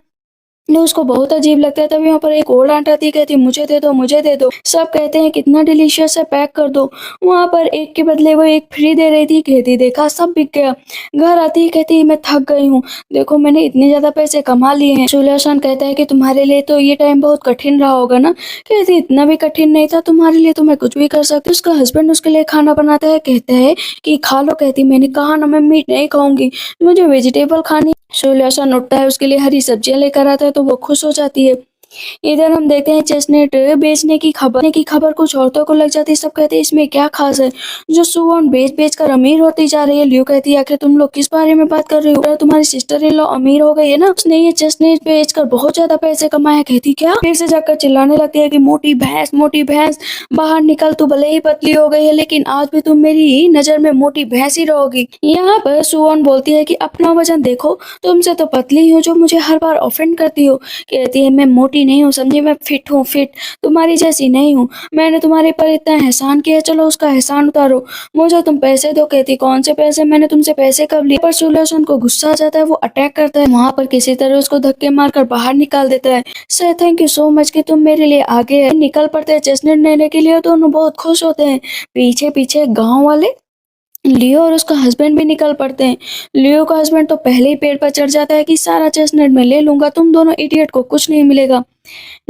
Speaker 1: तो उसको बहुत अजीब लगता है। तभी वहाँ पर एक और आंट आती है, कहती मुझे दे दो, मुझे दे दो। सब कहते हैं कितना डिलीशियस है, पैक कर दो। वहाँ पर एक के बदले वो एक फ्री दे रही थी। कहती देखा सब बिक गया। घर आती है, कहती मैं थक गई हूँ, देखो मैंने इतने ज्यादा पैसे कमा लिए हैं। सुलक्षण कहता है कि तुम्हारे लिए तो ये टाइम बहुत कठिन रहा होगा ना। कहती इतना भी कठिन नहीं था, तुम्हारे लिए तो मैं कुछ भी कर सकती हूँ। उसका हस्बैंड उसके लिए खाना बनाता है। कहता है कि खा लो। कहती मैंने कहा ना मैं मीट नहीं खाऊंगी, मुझे वेजिटेबल खानी। सुलक्षण उठता है, उसके लिए हरी सब्जियां लेकर आता है, तो वो खुश हो जाती है। इधर हम देखते हैं चेस्टनट बेचने की खबर कुछ औरतों को लग जाती है। सब कहते हैं इसमें क्या खास है जो सुवर्ण बेच बेच कर अमीर होती जा रही है। लियो कहती है आखिर तुम लोग किस बारे में बात कर रहे हो? तुम्हारी सिस्टर इन लॉ अमीर हो गई है ना, उसने ये चेस्टनट बेच कर बहुत ज्यादा पैसे कमाए। कहती क्या? फिर से जाकर चिल्लाने लगती है कि मोटी भैंस, मोटी भैंस, बाहर निकल, तू भले ही पतली हो गई है लेकिन आज भी तुम मेरी नजर में मोटी भैंस ही रहोगी। यहाँ पर सुवर्ण बोलती है कि अपना वजन देखो, तुमसे तो पतली हूँ जो मुझे हर बार ऑफेंड करती हो। कहती है मैं मोटी नहीं हूँ, समझी, मैं फिट हूँ, फिट, तुम्हारी जैसी नहीं हूँ। मैंने तुम्हारे पर इतना एहसान किया, चलो उसका एहसान उतारो, मुझे तुम पैसे दो। कहती कौन से पैसे? मैंने तुमसे पैसे कब लिए? पर सुलक्षण को गुस्सा आ जाता है, वो अटैक करता है। वहां पर किसी तरह उसको धक्के मारकर बाहर निकाल देता है। Sir thank you so much कि तुम मेरे लिए आगे है। निकल पड़ते हैं चेस्टनट लेने के लिए, दोनों बहुत खुश होते हैं। पीछे पीछे गाँव वाले लियो और उसका हस्बैंड भी निकल पड़ते हैं। लियो का हस्बैंड तो पहले ही पेड़ पर चढ़ जाता है कि सारा चेस्टनट मैं ले लूंगा, तुम दोनों इडियट को कुछ नहीं मिलेगा।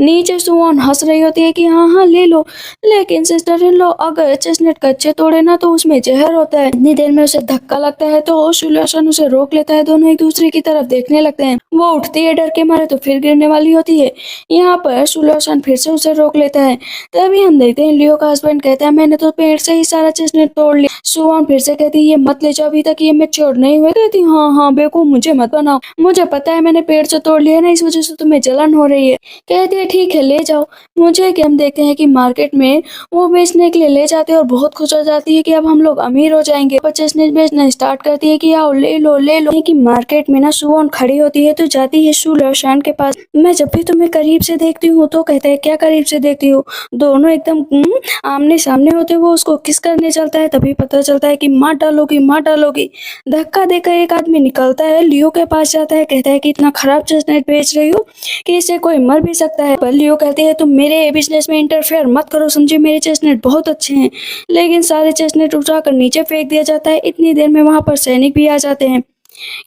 Speaker 1: नीचे सुवॉन हंस रही होती है कि हाँ हाँ ले लो, लेकिन सिस्टर इन लॉ अगर चेस्टनट कच्चे तोड़े ना तो उसमें जहर होता है। इतनी देर में उसे धक्का लगता है तो सुलक्षण उसे रोक लेता है। दोनों एक दूसरे की तरफ देखने लगते हैं। वो उठती है डर के मारे तो फिर गिरने वाली होती है। यहाँ पर सुलक्षण फिर से उसे रोक लेता है। तभी हम देखते हैं लियो का हस्बैंड कहता है मैंने तो पेड़ से ही सारा चेस्टनट तोड़ लिया। सुवॉन फिर से कहती है ये मत ले जाओ, अभी तक ये मैच्योर नहीं हुए। कहती हाँ हाँ बेवकूफ, मुझे मत बनाओ, मुझे पता है मैंने पेड़ से तोड़ लिया ना, इस वजह से तुम्हें जलन हो रही है। कहती है ठीक है ले जाओ मुझे। कि हम देखते हैं कि मार्केट में वो बेचने के लिए ले जाते हैं और बहुत खुश हो जाती है कि अब हम लोग अमीर हो जाएंगे। पर चेस्टनट बेचना स्टार्ट करती है कि आओ ले लो ले लो। कि मार्केट में ना सुवॉन खड़ी होती है तो जाती है सुलक्षण के पास। मैं जब भी तुम्हें करीब से देखती हूँ तो कहता है क्या करीब से देखती हो? दोनों एकदम आमने सामने होते हुए उसको किस करने चलता है। तभी पता चलता है कि मार डालोगी, मार डालोगी। धक्का देकर एक आदमी निकलता है, लियो के पास जाता है, कहता है कि इतना खराब चेस्टनट बेच रही हो कि इससे कोई मर भी सकता है। पर लियो कहते हैं तुम मेरे बिजनेस में इंटरफेयर मत करो, समझे, मेरे चेस्टनट बहुत अच्छे हैं। लेकिन सारे चेस्टनट उठाकर नीचे फेंक दिया जाता है। इतनी देर में वहां पर सैनिक भी आ जाते हैं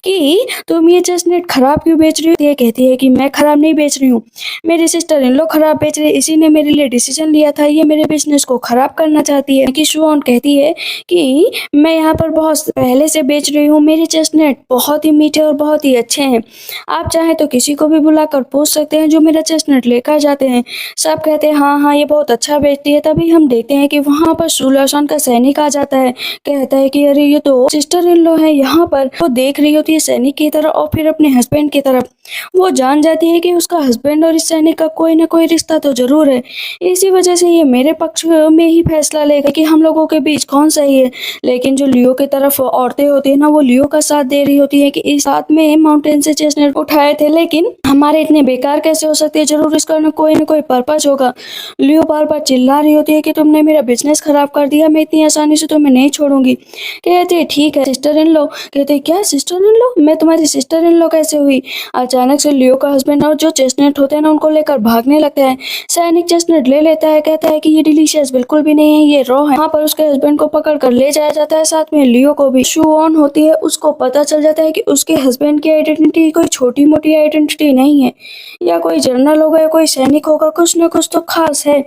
Speaker 1: कि तुम ये चेस्टनट खराब क्यों बेच रही हो? ये कहती है कि मैं खराब नहीं बेच रही हूँ, मेरी सिस्टर इन लोग खराब बेच रही है, इसी ने मेरे लिए डिसीजन लिया था, ये मेरे बिजनेस को खराब करना चाहती है। कि सुवॉन कहती है कि मैं यहाँ पर बहुत पहले से बेच रही हूँ, मेरे चेस्टनट बहुत ही मीठे और बहुत ही अच्छे हैं। आप चाहे तो किसी को भी बुलाकर पूछ सकते हैं जो मेरा चेस्टनट लेकर जाते हैं। सब कहते हैं हाँ हाँ ये बहुत अच्छा बेचती है। तभी हम देखते हैं कि वहाँ पर सुलक्षण का सैनिक आ जाता है। कहता है कि अरे ये तो सिस्टर इन लॉ है यहाँ पर। वो देख देख रही होती है सैनिक की तरफ और फिर अपने हस्बैंड की तरफ। वो जान जाती है कि उसका हस्बैंड और इस सैनिक का कोई ना कोई रिश्ता तो जरूर है। इसी वजह से ये मेरे पक्ष में ही फैसला लेगा कि हम लोगों के बीच कौन सही है। लेकिन जो लियो की तरफ औरतें होती है ना, वो लियो का साथ दे रही होती है कि इस साथ में माउंटेन से चेस्टनट उठाए थे, लेकिन हमारे इतने बेकार कैसे हो सकते हैं, जरूर इसका ना कोई पर्पस होगा। लियो बार बार चिल्ला रही होती है कि तुमने मेरा बिजनेस खराब कर दिया, मैं इतनी आसानी से तुम्हें नहीं छोड़ूंगी। कहते हैं ठीक है सिस्टर इन लो। कहते हैं क्या सिस्टर इन लो, मैं तुम्हारी सिस्टर इन लो कैसे हुई। अचानक से लियो का हस्बैंड और जो चेस्टनट होते हैं ना, उनको लेकर भागने लगता है। सैनिक चेस्टनट ले लेता है, कहता है कि ये डिलीशियस बिल्कुल भी नहीं है, ये रॉ है। वहाँ पर उसके हस्बैंड को पकड़ कर ले जाया जाता है, साथ में लियो को भी। शू ऑन होती है, उसको पता चल जाता है कि उसके हस्बैंड की आइडेंटिटी कोई छोटी मोटी आइडेंटिटी नहीं है, या कोई जनरल होगा या कोई सैनिक होगा, कुछ न कुछ तो खास है।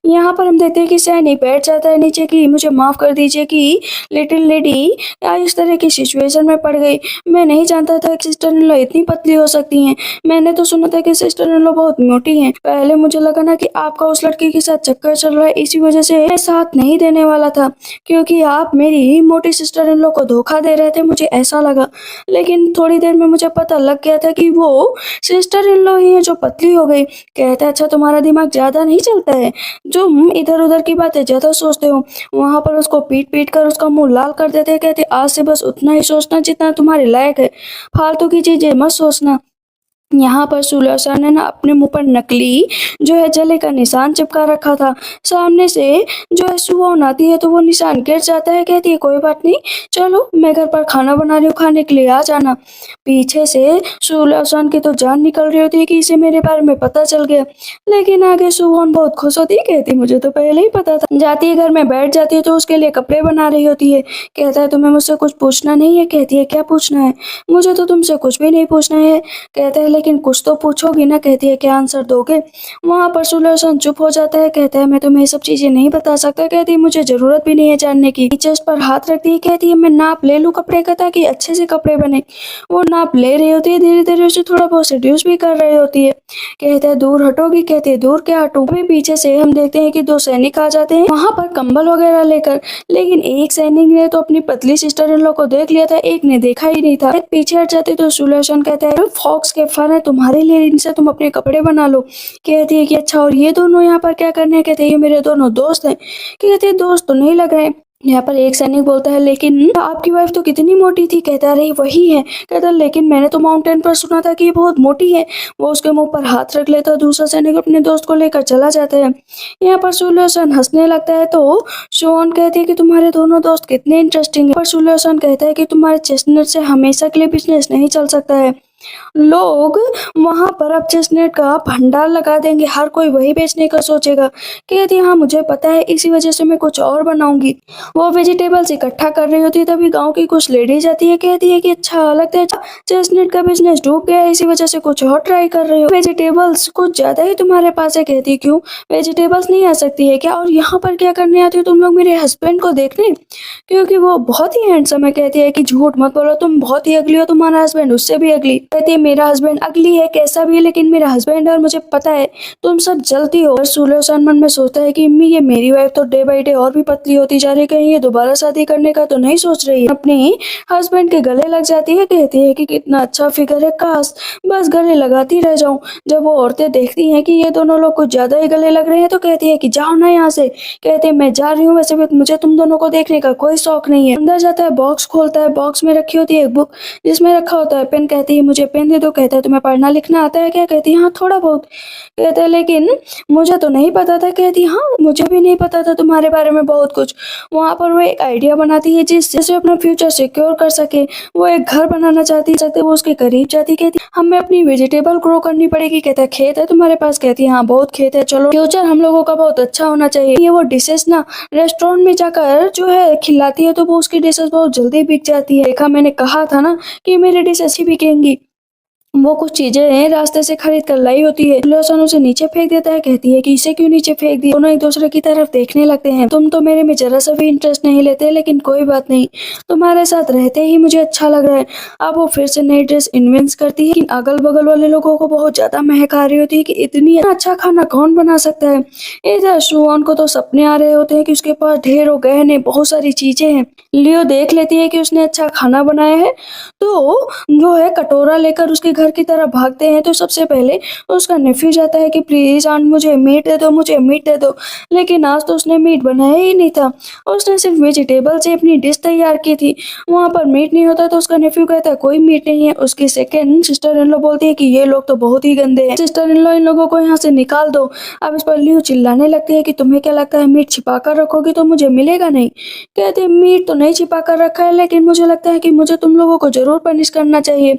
Speaker 1: यहाँ पर हम देखते हैं कि सैनिक बैठ जाता है नीचे कि मुझे माफ कर दीजिए कि लिटिल लेडी इस तरह की सिचुएशन में पड़ गई। मैं नहीं जानता था कि सिस्टर इन लॉ इतनी पतली हो सकती हैं। मैंने तो सुना था कि सिस्टर इन लॉ बहुत मोटी हैं। पहले मुझे लगा ना कि आपका उस लड़के के साथ चक्कर चल रहा है, इसी वजह से मैं साथ नहीं देने वाला था, क्योंकि आप मेरी मोटी सिस्टर इन लॉ को धोखा दे रहे थे, मुझे ऐसा लगा। लेकिन थोड़ी देर में मुझे पता लग गया था कि वो सिस्टर इन लॉ ही है जो पतली हो गई। कहता है अच्छा तुम्हारा दिमाग ज्यादा नहीं चलता है, जो इधर उधर की बातें ज्यादा सोचते हो। वहां पर उसको पीट पीट कर उसका मुंह लाल कर देते हैं। कहते आज से बस उतना ही सोचना जितना तुम्हारे लायक है, फालतू की चीजें मत सोचना। यहाँ पर सुलक्षणा ने ना अपने मुंह पर नकली जो है जले का निशान चिपका रखा था। सामने से जो है सुहान आती है तो वो निशान गिर जाता है। कहती है कोई बात नहीं, चलो मैं घर पर खाना बना रही हूँ, खाने के लिए आ जाना। पीछे से सुलक्षणा की तो जान निकल रही होती है कि इसे मेरे बारे में पता चल गया। लेकिन आगे सुहान बहुत खुश होती है, कहती मुझे तो पहले ही पता था। जाती है घर में बैठ जाती है तो उसके लिए कपड़े बना रही होती है। कहता है तुम्हें मुझसे कुछ पूछना नहीं है। कहती है क्या पूछना है, मुझे तो तुमसे कुछ भी नहीं पूछना है। कहता है लेकिन कुछ तो पूछोगी ना। कहती है क्या आंसर दोगे। वहां पर सुलक्षण चुप हो जाता है। कहता है मैं तुम्हें ये सब चीजें नहीं बता सकता। कहती है मुझे जरूरत भी नहीं है जानने की। चेस्ट पर हाथ रखती है, कहती है मैं नाप ले लूं कपड़े का ताकि अच्छे से कपड़े बने। वो नाप ले रही होती है, धीरे धीरे उसे थोड़ा बहुत सेड्यूस भी कर रही होती है। कहता है दूर हटोगी। कहती है दूर क्या हटूं। अभी पीछे से हम देखते हैं कि दो सैनिक आ जाते हैं वहां पर कंबल वगैरह लेकर। लेकिन एक सैनिक ने तो अपनी पतली सिस्टर इन लॉ को देख लिया था, एक ने देखा ही नहीं था। पीछे हट जाते तो सुलक्षण कहता है फॉक्स के फर है तुम्हारे लिए, इनसे तुम अपने कपड़े बना लो। कहती है कि अच्छा और ये दोनों यहाँ पर क्या करने हैं। कहते हैं ये मेरे दोनों दोस्त हैं। कहते हैं दोस्त तो नहीं लग रहे। यहाँ पर एक सैनिक बोलता है लेकिन आपकी वाइफ तो कितनी मोटी थी। कहता है वही है। कहता है लेकिन मैंने तो माउंटेन पर सुना था कि ये बहुत मोटी है। वो उसके मुंह पर हाथ रख लेता है। दूसरा सैनिक अपने दोस्त को लेकर चला जाता है। यहाँ पर सुलक्षण हंसने लगता है तो शोन कहती है कि तुम्हारे दोनों दोस्त कितने इंटरेस्टिंग है। पर सुलक्षण कहता है कि तुम्हारे चेस्टनट से हमेशा के लिए बिजनेस नहीं चल सकता है। लोग वहां पर अब चेस्टनट का भंडार लगा देंगे, हर कोई वही बेचने का सोचेगा। कहती है हाँ मुझे पता है, इसी वजह से मैं कुछ और बनाऊंगी। वो वेजिटेबल्स इकट्ठा कर रही होती है, तभी गांव की कुछ लेडीज आती है। कहती है कि अच्छा लगता है चेस्टनट का बिजनेस डूब गया है, इसी वजह से कुछ और ट्राई कर रही हो। वेजिटेबल्स कुछ ज्यादा ही तुम्हारे पास है। कहती है क्यों, वेजिटेबल्स नहीं आ सकती है क्या, और यहाँ पर क्या करने आती हो तुम लोग मेरे हस्बैंड को देखने, क्योंकि वो बहुत ही हैंडसम है। कहती है कि झूठ मत बोलो, तुम बहुत ही अगली हो, तुम्हारा हस्बैंड उससे भी अगली। कहती है मेरा हस्बैंड अगली है कैसा भी है, लेकिन मेरा हस्बैंड और मुझे पता है तुम सब जलती हो। और सुलक्षण मन में सोचता है कि अम्मी ये मेरी वाइफ तो डे बाई डे और भी पतली होती जा रही है, कहीं ये दोबारा शादी करने का तो नहीं सोच रही है। अपने हस्बैंड के गले लग जाती है। कहती है कि कितना अच्छा फिगर है, काश बस गले लगाती रह जाऊं। जब वो औरतें देखती हैं कि ये दोनों लोग कुछ ज्यादा ही गले लग रहे हैं तो कहती है कि जाओ ना यहाँ से। कहते हैं मैं जा रही हूँ, वैसे भी मुझे तुम दोनों को देखने का कोई शौक नहीं है। अंदर जाता है, बॉक्स खोलता है, बॉक्स में रखी होती है एक बुक जिसमें रखा होता है पेन। कहती है मुझे पेन दे दो। कहता है तुम्हें पढ़ना लिखना आता है क्या। कहती है हाँ थोड़ा बहुत। कहता है लेकिन मुझे तो नहीं पता था। कहती है हाँ मुझे भी नहीं पता था तुम्हारे बारे में बहुत कुछ। वहाँ पर वो एक आइडिया बनाती है जिससे अपना फ्यूचर सिक्योर कर सके। वो एक घर बनाना चाहती है, वो उसके करीब जाती। कहती हमें अपनी वेजिटेबल ग्रो करनी पड़ेगी। कहता है खेत है तुम्हारे पास। कहती है हाँ बहुत खेत है, चलो फ्यूचर हम लोगों का बहुत अच्छा होना चाहिए। ये वो डिशेस ना रेस्टोरेंट में जाकर जो है खिलाती है तो वो उसकी डिशेस बहुत जल्दी बिक जाती है। देखा मैंने कहा था ना कि मेरी डिशेस ही बिकेंगी। वो कुछ चीजें रास्ते से खरीद कर लाई होती है। लहसुन उसे नीचे फेंक देता है, कहती है कि इसे क्यों नीचे फेंक दिया। दोनों एक दूसरे की तरफ देखने लगते हैं। तुम तो मेरे में जरा सा भी इंटरेस्ट नहीं लेते, लेकिन कोई बात नहीं, तुम्हारे साथ रहते ही मुझे अच्छा लग रहा है। अब वो फिर से नई ड्रेस इन्वेंट करती है, लेकिन अगल बगल वाले लोगों को बहुत ज्यादा महक आ रही होती है कि इतनी अच्छा खाना कौन बना सकता है। इधर सुहान को तो सपने आ रहे होते हैं कि उसके पास ढेरों गहने, बहुत सारी चीजें हैं। लियो देख लेती है कि उसने अच्छा खाना बनाया है, तो जो है कटोरा लेकर उसके घर की तरफ भागते हैं। तो सबसे पहले उसका नेफ्यू जाता है कि प्लीज आंट मुझे मीट दे दो, मुझे मीट दे दो। लेकिन आज तो उसने मीट बनाया ही नहीं था, उसने सिर्फ वेजिटेबल से अपनी डिश तैयार की थी। वहां पर मीट नहीं होता तो उसका नेफ्यू कहता है कोई मीट नहीं है। उसकी सेकंड सिस्टर इन लॉ बोलती है कि ये लोग तो बहुत ही गंदे हैं, सिस्टर इन लॉ इन लोगों को यहाँ से निकाल दो। अब इस पर लियो चिल्लाने लगती है कि तुम्हें क्या लगता है मीट छिपा कर रखोगी तो मुझे मिलेगा नहीं। कहते हैं मीट तो नहीं छिपा कर रखा है, लेकिन मुझे लगता है कि मुझे तुम लोगों को जरूर पनिश करना चाहिए।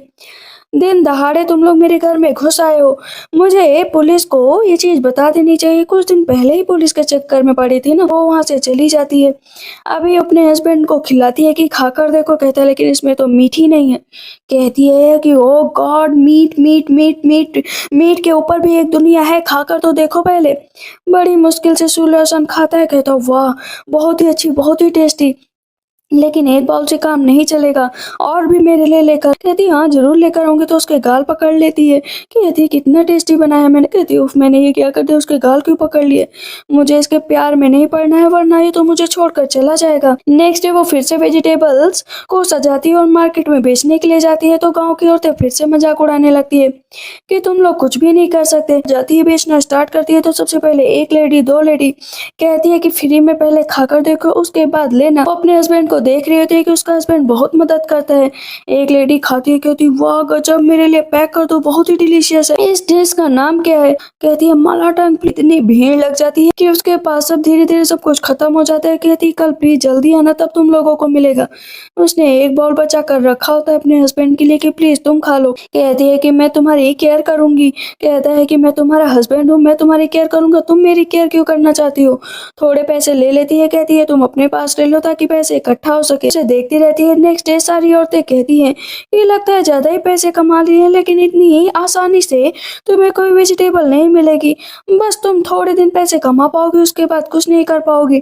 Speaker 1: दिन दहाड़े तुम लोग मेरे घर में घुस आए हो, मुझे पुलिस को ये चीज बता देनी चाहिए। कुछ दिन पहले ही पुलिस के चक्कर में पड़ी थी ना। वो वहां से चली जाती है। अभी अपने हस्बैंड को खिलाती है कि खाकर देखो, कहता है लेकिन इसमें तो मीठ ही नहीं है। कहती है कि oh God, meat meat meat meat, meat के ऊपर भी एक दुनिया है, खाकर तो देखो पहले। बड़ी मुश्किल से सुलहसन खाता है, कहता वाह बहुत ही अच्छी, बहुत ही टेस्टी, लेकिन एक बाउल से काम नहीं चलेगा, और भी मेरे लिए लेकर। कहती हाँ जरूर लेकर आऊंगी। तो उसके गाल पकड़ लेती है, कहती कितना टेस्टी बनाया है मैंने। कहती उफ मैंने ये क्या कर दिया, उसके गाल क्यों पकड़ लिए, मुझे इसके प्यार में नहीं पड़ना है, वरना ये तो मुझे छोड़कर चला जाएगा। नेक्स्ट डे वो फिर से वेजिटेबल्स को सजाती है और मार्केट में बेचने के लिए जाती है। तो गाँव की औरतें फिर से मजाक उड़ाने लगती है कि तुम लोग कुछ भी नहीं कर सकते। जाती है बेचना स्टार्ट करती है, तो सबसे पहले एक लेडी, दो लेडी, कहती है कि फ्री में पहले खाकर देखो उसके बाद लेना। वो अपने हस्बैंड को देख रही होती है कि उसका हस्बैंड बहुत मदद करता है। एक लेडी खाती है, कहती वाह गजब, मेरे लिए पैक कर दो, बहुत ही डिलीशियस है। इस डिश का नाम क्या है। कहती है मला टंग। इतनी भीड़ लग जाती है कि उसके पास सब धीरे धीरे सब कुछ खत्म हो जाता है। कहती कल प्लीज जल्दी आना, तब तुम लोगों को मिलेगा। उसने एक बाउल बचा कर रखा होता है अपने हस्बैंड के लिए कि प्लीज तुम खा लो। कहती है कि मैं तुम्हारी केयर करूंगी। कहता है कि मैं तुम्हारा हस्बैंड हूँ, मैं तुम्हारी केयर करूंगा, तुम मेरी केयर क्यों करना चाहती हो। थोड़े पैसे ले लेती है, कहती है तुम अपने पास ले लो ताकि पैसे इकट्ठा हो सके। उसे देखती रहती है। नेक्स्ट डे सारी औरतें कहती हैं ये लगता है ज्यादा ही पैसे कमा लिए हैं, लेकिन इतनी ही आसानी से तुम्हें कोई वेजिटेबल नहीं मिलेगी। बस तुम थोड़े दिन पैसे कमा पाओगी, उसके बाद कुछ नहीं कर पाओगी।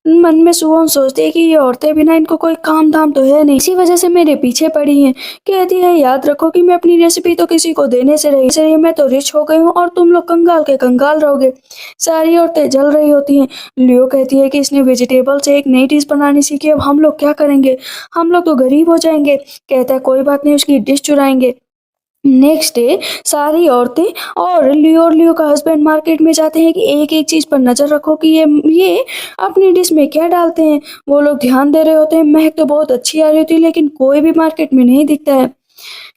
Speaker 1: मन में सुहान सोचती है कि ये औरतें बिना इनको कोई काम धाम तो है नहीं, इसी वजह से मेरे पीछे पड़ी हैं। कहती है याद रखो कि मैं अपनी रेसिपी तो किसी को देने से रही, इसलिए मैं तो रिच हो गई हूँ और तुम लोग कंगाल के कंगाल रहोगे। सारी औरतें जल रही होती हैं। लियो कहती है कि इसने वेजिटेबल से एक नई डिश बनानी सीखी, अब हम लोग क्या करेंगे, हम लोग तो गरीब हो जाएंगे। कहता है कोई बात नहीं, उसकी डिश चुराएंगे। नेक्स्ट डे सारी औरतें और लियो का हस्बैंड मार्केट में जाते हैं कि एक एक चीज पर नजर रखो कि ये अपनी डिश में क्या डालते हैं। वो लोग ध्यान दे रहे होते हैं। महक तो बहुत अच्छी आ रही होती है, लेकिन कोई भी मार्केट में नहीं दिखता है।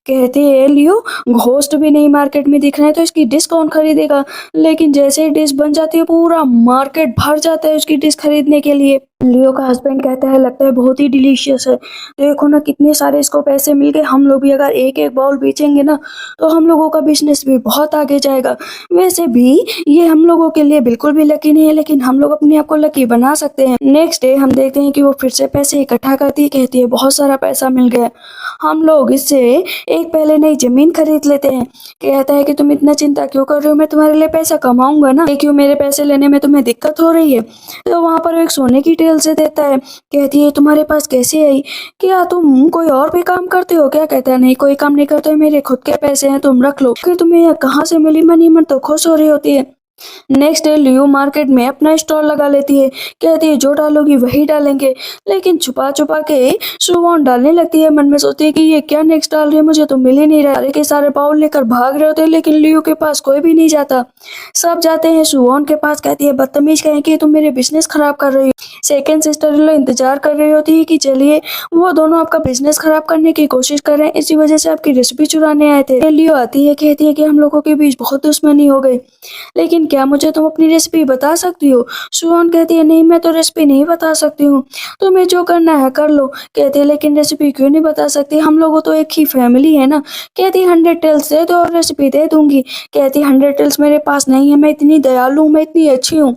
Speaker 1: कहते हैं लियो घोस्ट भी नहीं मार्केट में दिख रहे हैं, तो इसकी डिश कौन खरीदेगा। लेकिन जैसे ही डिश बन जाती है पूरा मार्केट भर जाता है उसकी डिश खरीदने के लिए। लियो का हस्बैंड कहता है लगता है बहुत ही डिलीशियस है, देखो ना कितने सारे इसको पैसे मिल गए, हम लोग भी अगर एक एक बाउल बेचेंगे ना तो हम लोगों का बिजनेस भी बहुत आगे जाएगा। वैसे भी ये हम लोगों के लिए बिल्कुल भी लकी नहीं है, लेकिन हम लोग अपने आप को लकी बना सकते हैं। नेक्स्ट डे हम देखते हैं कि वो फिर से पैसे इकट्ठा करती है। कहती है बहुत सारा पैसा मिल गया, हम लोग इससे एक पहले नई जमीन खरीद लेते हैं। कहता है कि तुम इतना चिंता क्यों कर रहे हो, मैं तुम्हारे लिए पैसा कमाऊंगा ना, क्यों मेरे पैसे लेने में तुम्हें दिक्कत हो रही है। तो वहां पर एक सोने की टेल से देता है। कहती है तुम्हारे पास कैसे आई, क्या तुम कोई और भी काम करते हो क्या। कहता है नहीं कोई काम नहीं करते, मेरे खुद के पैसे हैं, तुम रख लो। फिर तुम्हें यह कहाँ से मिली। मनी मन तो खुश हो रही होती है। नेक्स्ट डे लियो मार्केट में अपना स्टॉल लगा लेती है। कहती है जो डालोगी वही डालेंगे, लेकिन छुपा छुपा के सुवॉन डालने लगती है। मन में सोचती है कि ये क्या नेक्स्ट डाल रही है, मुझे तो मिल ही नहीं रहा। सारे के सारे बाउल लेकर भाग रहे होते हैं, लेकिन लियो के पास कोई भी नहीं जाता। सब जाते हैं सुवॉन के पास। कहती है बदतमीज कहें कि तुम मेरे बिजनेस खराब कर रही हो। सेकेंड सिस्टर इन लॉ इंतजार कर रही होती है कि चलिए वो दोनों आपका बिजनेस खराब करने की कोशिश कर रहे हैं, इसी वजह से आपकी रेसिपी चुराने आए थे। लियो आती है, कहती है कि हम लोगों के बीच बहुत दुश्मनी हो गई, लेकिन क्या मुझे तुम अपनी रेसिपी बता सकती हो। सुहान कहती है नहीं मैं तो रेसिपी नहीं बता सकती हूँ, तुम्हें जो करना है कर लो। कहती है लेकिन रेसिपी क्यों नहीं बता सकती, हम लोगों तो एक ही फैमिली है ना। कहती 100 टेल्स दे दो और रेसिपी दे दूंगी। कहती 100 टेल्स मेरे पास नहीं है, मैं इतनी दयालु हूँ, मैं इतनी अच्छी हूँ,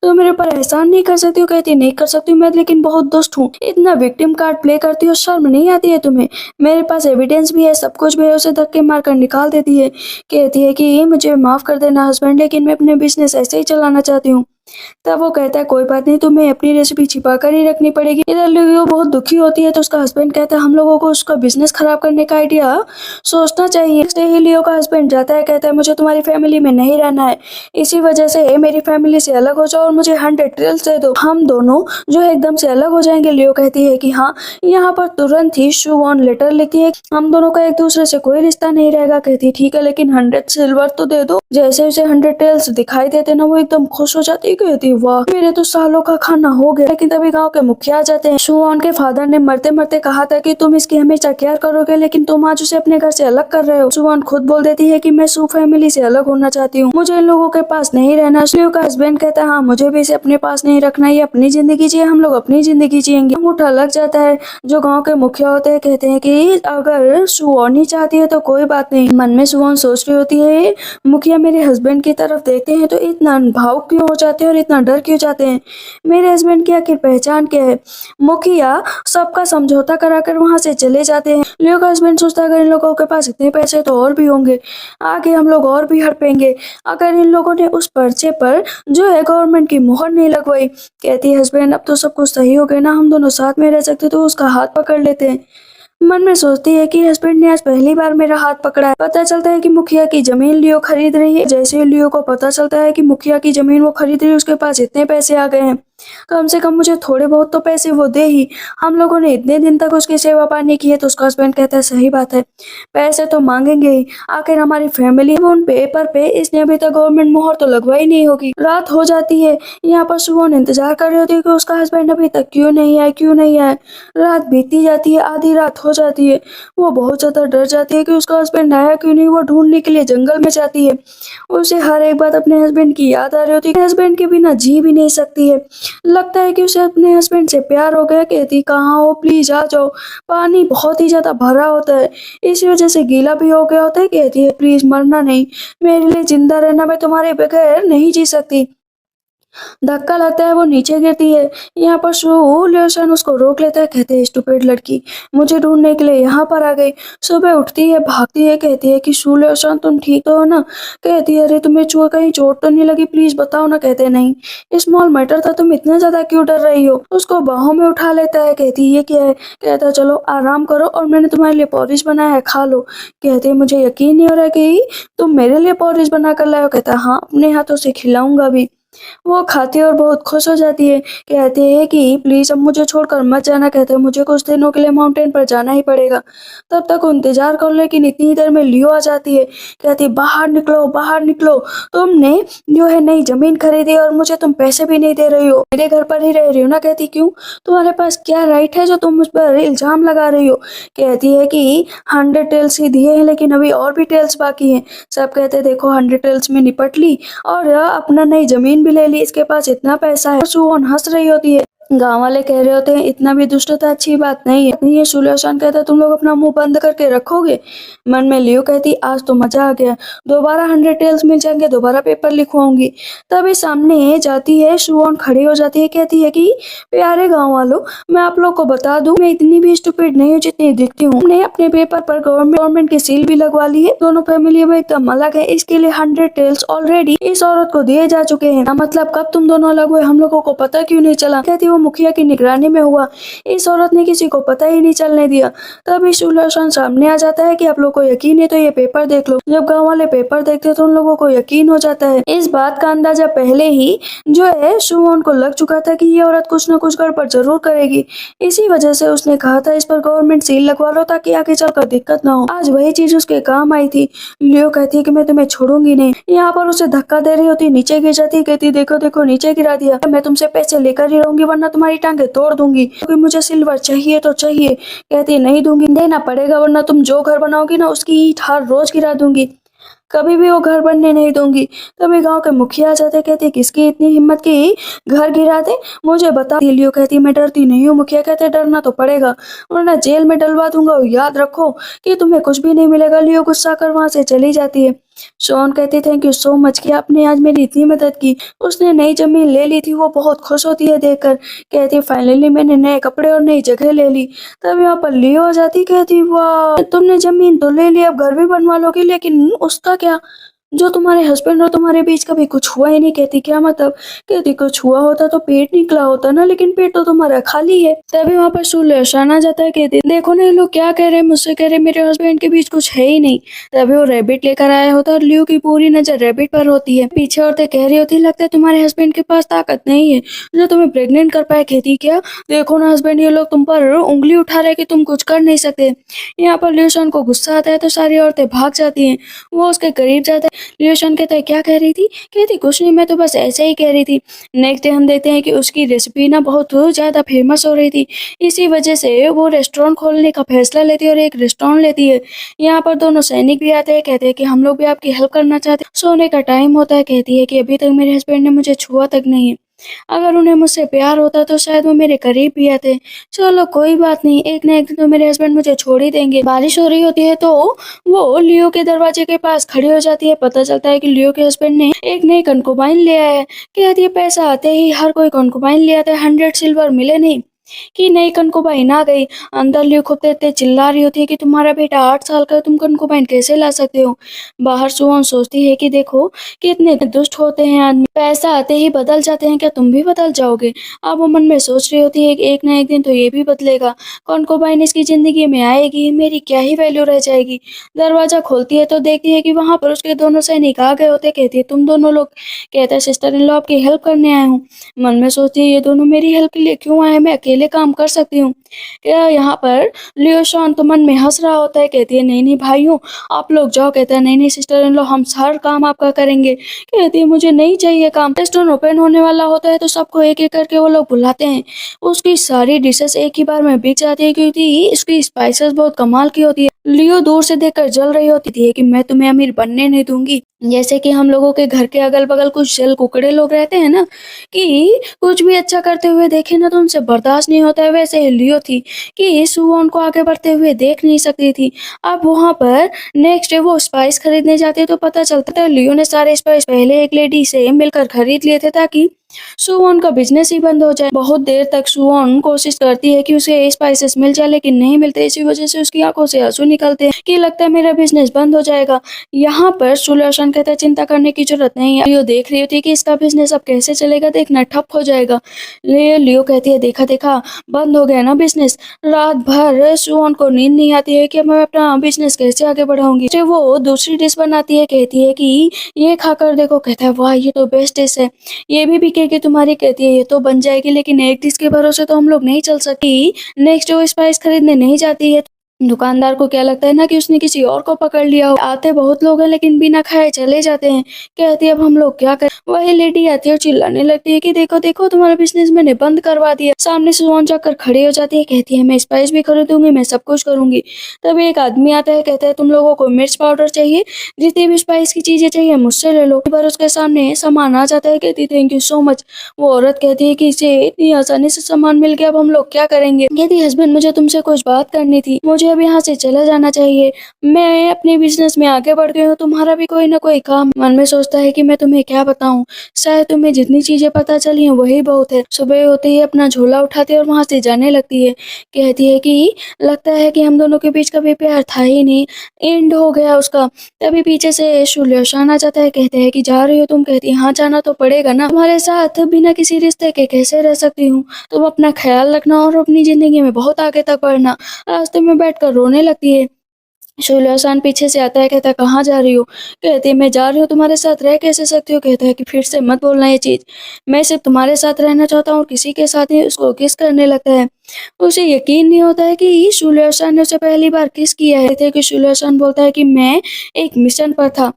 Speaker 1: तो मेरे ऊपर एहसान नहीं कर सकती हो। कहती नहीं कर सकती हूँ मैं, लेकिन बहुत दुष्ट हूँ। इतना विक्टिम कार्ड प्ले करती हो, शर्म नहीं आती है तुम्हें? मेरे पास एविडेंस भी है, सब कुछ भी है। उसे धक्के मारकर निकाल देती है, कहती है कि मुझे माफ कर देना हस्बैंड, लेकिन मैं अपने बिजनेस ऐसे ही चलाना चाहती हूँ। तब वो कहता है कोई बात नहीं, तुम्हें अपनी रेसिपी छिपा कर ही रखनी पड़ेगी। इधर लियो बहुत दुखी होती है तो उसका हस्बैंड कहता है हम लोगों को उसका बिजनेस खराब करने का आइडिया सोचना चाहिए। इसलिए ही लियो का हस्बैंड जाता है, कहता है मुझे तुम्हारी फैमिली में नहीं रहना है, इसी वजह से मेरी फैमिली से अलग हो जाओ और मुझे 100 टेल्स दे दो, हम दोनों जो है एकदम से अलग हो जाएंगे। लियो कहती है कि हाँ। यहाँ पर तुरंत ही शू वॉन लेटर लिखती है, हम दोनों का एक दूसरे से कोई रिश्ता नहीं रहेगा। कहती है ठीक है, लेकिन 100 सिल्वर तो दे दो। जैसे उसे 100 टेल्स दिखाई देते ना, वो एकदम खुश हो जाती है, कहती है वाह मेरे तो सालों का खाना हो गया। लेकिन तभी गांव के मुखिया आ जाते हैं। शुआन के फादर ने मरते मरते कहा था कि तुम इसकी हमेशा केयर करोगे, लेकिन तुम आज उसे अपने घर से अलग कर रहे हो। शुआन खुद बोल देती है कि मैं सू फैमिली से अलग होना चाहती हूँ, मुझे इन लोगों के पास नहीं रहना। लियो का हस्बैंड कहता है हाँ मुझे भी इसे अपने पास नहीं रखना, ये अपनी जिंदगी जिए, हम लोग अपनी जिंदगी जिएंगे। अंगूठा लग जाता है। जो गाँव के मुखिया होते हैं कहते हैं कि अगर सुओन ही चाहती है तो कोई बात नहीं। मन में सुओन सोच रही होती है मुखिया मेरे हस्बैंड की तरफ देखते हैं तो इतना भावुक क्यों हो जाते हैं और इतना डर क्यों जाते हैं, मेरे हस्बैंड की आखिर पहचान क्या है। मुखिया सबका समझौता कराकर वहां से चले जाते हैं। लियो का हस्बैंड सोचता है अगर इन लोगों के पास इतने पैसे तो और भी होंगे, आगे हम लोग और भी हड़पेंगे अगर इन लोगों ने उस पर्चे पर जो है गवर्नमेंट की मोहर नहीं लगवाई। कहती है हस्बैंड अब तो सब कुछ सही हो गया ना, हम दोनों साथ में रह सकते, तो उसका हाथ पकड़ लेते हैं। मन में सोचती है कि हस्बैंड ने आज पहली बार मेरा हाथ पकड़ा है। पता चलता है कि मुखिया की जमीन लियो खरीद रही है। जैसे ही लियो को पता चलता है कि मुखिया की जमीन वो खरीद रही है, उसके पास इतने पैसे आ गए हैं, कम से कम मुझे थोड़े बहुत तो पैसे वो दे ही, हम लोगों ने इतने दिन तक उसकी सेवा पानी की है। तो उसका हस्बैंड कहता है सही बात है, पैसे तो मांगेंगे ही, आखिर हमारी फैमिली है। उन पेपर पे इसने अभी तक गवर्नमेंट मोहर तो लगवाई नहीं होगी। रात हो जाती है। यहाँ पर सुबह इंतजार कर रही होती है कि उसका हस्बैंड अभी तक क्यों नहीं आया, क्यों नहीं आया। रात बीती जाती है, आधी रात हो जाती है। वो बहुत ज्यादा डर जाती है कि उसका हस्बैंड आया क्यों नहीं। वो ढूंढने के लिए जंगल में जाती है। उसे हर एक बात अपने हस्बैंड की याद आ रही होती है, हस्बैंड के बिना जी भी नहीं सकती है। लगता है कि उसे अपने हस्बैंड से प्यार हो गया। कहती कहाँ हो, प्लीज आ जाओ, पानी बहुत ही ज्यादा भरा होता है, इसी वजह से गीला भी हो गया होता है। कहती है प्लीज मरना नहीं, मेरे लिए जिंदा रहना, मैं तुम्हारे बगैर नहीं जी सकती। धक्का लगता है, वो नीचे गिरती है। यहाँ पर सुलेशन उसको रोक लेता है, कहते हैं स्टूपिड लड़की, मुझे ढूंढने के लिए यहाँ पर आ गई। सुबह उठती है, भागती है, कहती है कि सुलेशन तुम ठीक तो हो ना। कहती है अरे तुम्हें कहीं चोट तो नहीं लगी, प्लीज बताओ ना। कहते हैं नहीं, स्मॉल मैटर था, तुम इतना ज्यादा क्यों डर रही हो। उसको बाहों में उठा लेता है। कहती है ये क्या है। कहता है चलो आराम करो और मैंने तुम्हारे लिए पॉरिश बनाया है, खा लो। कहते हैं मुझे यकीन नहीं हो रहा कि तुम मेरे लिए पॉरिश बना कर लाए हो। कहता है हाँ, अपने हाथों से खिलाऊंगा भी। वो खाती है और बहुत खुश हो जाती है। कहते हैं कि प्लीज अब मुझे छोड़कर मत जाना। कहते हैं मुझे कुछ दिनों के लिए माउंटेन पर जाना ही पड़ेगा, तब तक इंतजार कर। लेकिन इतनी देर में लियो आ जाती है। कहती है बाहर निकलो, बाहर निकलो, तुमने जो है नई जमीन खरीदी और मुझे तुम पैसे भी नहीं दे रही हो, मेरे घर पर ही रह रही हो ना। कहती क्यों, तुम्हारे पास क्या राइट है जो तुम मुझ पर इल्जाम लगा रही हो। कहती है कि 100 टेल्स ही दिए हैं, लेकिन अभी और भी टेल्स बाकी हैं। सब कहते हैं देखो 100 टेल्स में निपट ली और अपना नई जमीन भी ले ली, इसके पास इतना पैसा है। सुहान हंस रही होती है। गांव वाले कह रहे होते हैं इतना भी दुष्टता अच्छी बात नहीं है। ये सुलेशन कहता है तुम लोग अपना मुंह बंद करके रखोगे। मन में लियो कहती आज तो मजा आ गया, दोबारा 100 टेल्स मिल जाएंगे, दोबारा पेपर लिखवाऊंगी। तभी सामने जाती है सुहान, खड़ी हो जाती है, कहती है कि प्यारे गाँव वालों, मैं आप लोग को बता दूं मैं इतनी भी स्टूपिड नहीं हूँ जितनी दिखती हूँ। हमने अपने पेपर पर गवर्नमेंट की सील भी लगवा ली है, दोनों फैमिली में एकदम अलग है। इसके लिए 100 टेल्स ऑलरेडी इस औरत को दिए जा चुके हैं। मतलब कब तुम दोनों अलग हुए हम लोगों को पता क्यों नहीं चला। कहती वो मुखिया की निगरानी में हुआ, इस औरत ने किसी को पता ही नहीं चलने दिया। तभी सुलेशन सामने आ जाता है कि आप लोग को यकीन है तो ये पेपर देख लो। जब गाँव वाले पेपर देखते तो उन लोगों को यकीन हो जाता है। इस बात का अंदाजा पहले ही जो है सुमन को लग चुका था कि ये औरत कुछ न कुछ गड़बड़ जरूर करेगी। इसी वजह से उसने कहा था इस पर गवर्नमेंट सील लगवा लो ताकि आगे चलकर दिक्कत ना हो। आज वही चीज उसके काम आई थी। लियो कहती है कि मैं तुम्हें छोड़ूंगी नहीं। यहाँ पर उसे धक्का दे रही होती, नीचे गिर जाती है। कहती देखो देखो नीचे गिरा दिया, मैं तुमसे पैसे लेकर ही रहूंगी वरना तुम्हारी टांगे तोड़ दूंगी, क्योंकि मुझे सिल्वर चाहिए तो चाहिए। कहती नहीं दूंगी, देना पड़ेगा वरना तुम जो घर बनाओगी ना उसकी ईंट हर रोज गिरा दूंगी, कभी भी वो घर बनने नहीं दूंगी। तभी गांव के मुखिया आ जाते, कहते किसकी इतनी हिम्मत की घर गिरा दे, मुझे बता। लियो कहती मैं डरती नहीं हूँ। मुखिया कहते डरना तो पड़ेगा वरना जेल में डलवा दूंगा, याद रखो कि तुम्हें कुछ भी नहीं मिलेगा। लियो गुस्सा कर वहां से चली जाती है। शॉन कहते थैंक यू सो मच कि आपने आज मेरी इतनी मदद की। उसने नई ज़मीन ले ली थी, वो बहुत खुश होती है देखकर। कहती है फाइनली मैंने नए कपड़े और नई जगह ले ली। तब यहाँ पर लियो आ जाती, कहती वाह तुमने ज़मीन तो ले ली, अब घर भी बनवा लोगी, लेकिन उसका क्या? जो तुम्हारे हस्बैंड और तुम्हारे बीच कभी कुछ हुआ ही नहीं। कहती क्या मतलब? कहती कुछ हुआ होता तो पेट निकला होता ना, लेकिन पेट तो तुम्हारा खाली है। तभी वहाँ पर सुलेशान आ जाता है। कहती देखो ना ये लोग क्या कह रहे हैं मुझसे, कह रहे मेरे हस्बैंड के बीच कुछ है ही नहीं। तभी वो रैबिट लेकर आया होता है और लियो की पूरी नजर रैबिट पर होती है। पीछे औरतें कह रही होती लगता है तुम्हारे हस्बैंड के पास ताकत नहीं है जो तुम्हें प्रेग्नेंट कर पाए। कहती क्या देखो ना हस्बैंड, ये लोग तुम पर उंगली उठा रहे कि तुम कुछ कर नहीं सकते। यहाँ पर लियोशान को गुस्सा आता है तो सारी औरतें भाग जाती हैं। वो उसके करीब जाता है। लियोशान कहता है क्या कह रही थी? कहती कुछ नहीं, मैं तो बस ऐसे ही कह रही थी। नेक्स्ट डे हम देखते हैं कि उसकी रेसिपी ना बहुत ज़्यादा फेमस हो रही थी। इसी वजह से वो रेस्टोरेंट खोलने का फैसला लेती है और एक रेस्टोरेंट लेती है। यहाँ पर दोनों सैनिक भी आते हैं, कहते हैं कि हम लोग भी आपकी हेल्प करना चाहते हैं। सोने का टाइम होता है। कहती है कि अभी तक मेरे हस्बैंड ने मुझे छुआ तक नहीं है। अगर उन्हें मुझसे प्यार होता तो शायद वो मेरे करीब भी आते। चलो कोई बात नहीं, एक ना एक दिन तो मेरे हस्बैंड मुझे छोड़ ही देंगे। बारिश हो रही होती है तो वो लियो के दरवाजे के पास खड़ी हो जाती है। पता चलता है कि लियो के हस्बैंड ने एक नई कंकुबाइन ले आया है। कहती है पैसा आते ही हर कोई कंकुबाइन ले आता है, 100 सिल्वर मिले नहीं कि नई कंकुबाइन आ गई। अंदर लियो खूब देर तक चिल्ला रही होती है कि तुम्हारा बेटा 8 साल का है, तुम कंकुबाइन कैसे ला सकते हो? बाहर सुहान सोचती है कि देखो कितने दुष्ट होते हैं आदमी, पैसा आते ही बदल जाते हैं, क्या तुम भी बदल जाओगे? अब वो मन में सोच रही होती है कि एक ना एक दिन तो ये भी बदलेगा। कंकुबाइन इसकी जिंदगी में आएगी, मेरी क्या ही वैल्यू रह जाएगी। दरवाजा खोलती है तो देखती है कि वहां पर उसके दोनों सैनिक आ गए होते। कहती है तुम दोनों लोग? कहता है सिस्टर इन लॉ आपकी हेल्प करने आया हूँ। मन में सोचती है ये दोनों मेरी हेल्प के लिए क्यों आए, मैं अकेले काम कर सकती हूँ। क्या यहाँ पर लियो शान तो मन में हंस रहा होता है। कहती है नहीं नहीं भाइयों आप लोग जाओ। कहता है नहीं नहीं सिस्टर इन लॉ हम हर काम आपका करेंगे। कहती है मुझे नहीं चाहिए काम। रेस्टोरेंट ओपन होने वाला होता है तो सबको एक एक करके वो लोग बुलाते हैं। उसकी सारी डिशेस एक ही बार में बिक जाती है क्योंकि इसकी स्पाइसेस बहुत कमाल की होती है। लियो दूर से देखकर जल रही होती है कि मैं तुम्हें अमीर बनने नहीं दूंगी। जैसे कि हम लोगों के घर के अगल बगल कुछ जल कुकड़े लोग रहते हैं ना, कि कुछ भी अच्छा करते हुए देखे ना तो उनसे बर्दाश्त नहीं होता है, वैसे ही लियो थी कि सुवॉन को आगे बढ़ते हुए देख नहीं सकती थी। अब वहां पर नेक्स्ट डे वो स्पाइस खरीदने जाते तो पता चलता है लियो ने सारे स्पाइस पहले एक लेडी से मिलकर खरीद लिए थे ताकि सुवॉन का बिजनेस ही बंद हो जाए। बहुत देर तक सुवॉन कोशिश करती है कि उसे स्पाइसेस मिल जाए लेकिन नहीं मिलते। इसी वजह से उसकी आंखों से आंसू निकलते हैं कि लगता है मेरा बिजनेस बंद हो जाएगा। यहाँ पर सुलेशन कहता है चिंता करने की जरूरत नहीं है। लियो देख रही होती है कि इसका बिजनेस अब कैसे चलेगा, देखना ठप हो जाएगा। लियो कहती है देखा देखा बंद हो गया ना बिजनेस। रात भर सुवॉन को नींद नहीं आती है कि मैं अपना बिजनेस कैसे आगे बढ़ाऊंगी। फिर वो दूसरी डिश बनाती है, कहती है कि ये खाकर देखो। कहता है वाह ये तो बेस्ट डिश है, ये भी बिकेगी तुम्हारी। कहती है ये तो बन जाएगी लेकिन एक डिश के भरोसे तो हम लोग नहीं चल सकती। नेक्स्ट वो स्पाइस खरीदने नहीं जाती है। दुकानदार को क्या लगता है ना कि उसने किसी और को पकड़ लिया हो। आते बहुत लोग हैं लेकिन बिना खाए चले जाते हैं। कहती है अब हम लोग क्या करें? वही लेडी आती है और चिल्लाने लगती है कि देखो देखो तुम्हारा बिजनेस मैंने बंद करवा दिया। सामने सुहान जाकर खड़ी हो जाती है, कहती है मैं स्पाइस भी खरीदूंगी, मैं सब कुछ करूंगी। तभी एक आदमी आता है, कहता है तुम लोगों को मिर्च पाउडर चाहिए, जितनी भी स्पाइस की चीजें चाहिए मुझसे ले लो। एक बार उसके सामने सामान आ जाता है। कहती थैंक यू सो मच। वो औरत कहती है कि इसे इतनी आसानी से सामान मिल गया, अब हम लोग क्या करेंगे? कहती हस्बैंड मुझे तुमसे कुछ बात करनी थी, मुझे अब यहाँ से चला जाना चाहिए। मैं अपने बिजनेस में आगे बढ़ गई हूँ, तुम्हारा भी कोई ना कोई काम। मन में सोचता है कि मैं तुम्हें क्या बताऊं, शायद तुम्हें जितनी चीजें पता चली हैं वही बहुत है। सुबह होते ही अपना झोला उठाती है और वहां से जाने लगती है। कहती है कि लगता है कि हम दोनों के बीच कभी प्यार था ही नहीं, एंड हो गया उसका। तभी पीछे से सुलेशान आ जाता है, कहते हैं कि जा रही हो तुम? कहती है हाँ जाना तो पड़ेगा ना, तुम्हारे साथ बिना किसी रिश्ते के कैसे रह सकती हूँ। तुम अपना ख्याल रखना और अपनी जिंदगी में बहुत आगे तक बढ़ना। रास्ते में बैठकर रोने लगती है। सुलेमान पीछे से आता है, कहता है कहाँ जा रही हो? कहती है मैं जा रही हूँ, तुम्हारे साथ रह कैसे सकती हो? कहता है कि फिर से मत बोलना ये चीज, मैं सिर्फ तुम्हारे साथ रहना चाहता हूँ और किसी के साथ ही। उसको किस करने लगता है। उसे यकीन नहीं होता है कि सुलेमान ने उसे पहली बार किस किया है। कहते हैं कि सुलेमान बोलता है कि मैं एक मिशन पर था,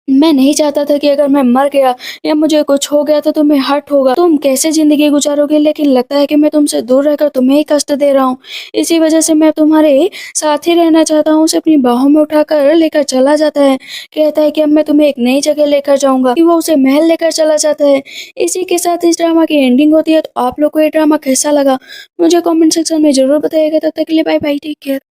Speaker 1: मैं नहीं चाहता था कि अगर मैं मर गया या मुझे कुछ हो गया तो तुम्हें हर्ट होगा, तुम कैसे जिंदगी गुजारोगे। लेकिन लगता है कि मैं तुमसे दूर रहकर तुम्हें ही कष्ट दे रहा हूँ, इसी वजह से मैं तुम्हारे साथ ही रहना चाहता हूँ। उसे अपनी बाहों में उठाकर लेकर चला जाता है। कहता है कि अब मैं तुम्हें एक नई जगह लेकर जाऊंगा, कि वो उसे महल लेकर चला जाता है। इसी के साथ इस ड्रामा की एंडिंग होती है। तो आप लोग को ये ड्रामा कैसा लगा मुझे कॉमेंट सेक्शन में जरूर बताइएगा। तब तक के लिए बाय बाय, टेक केयर।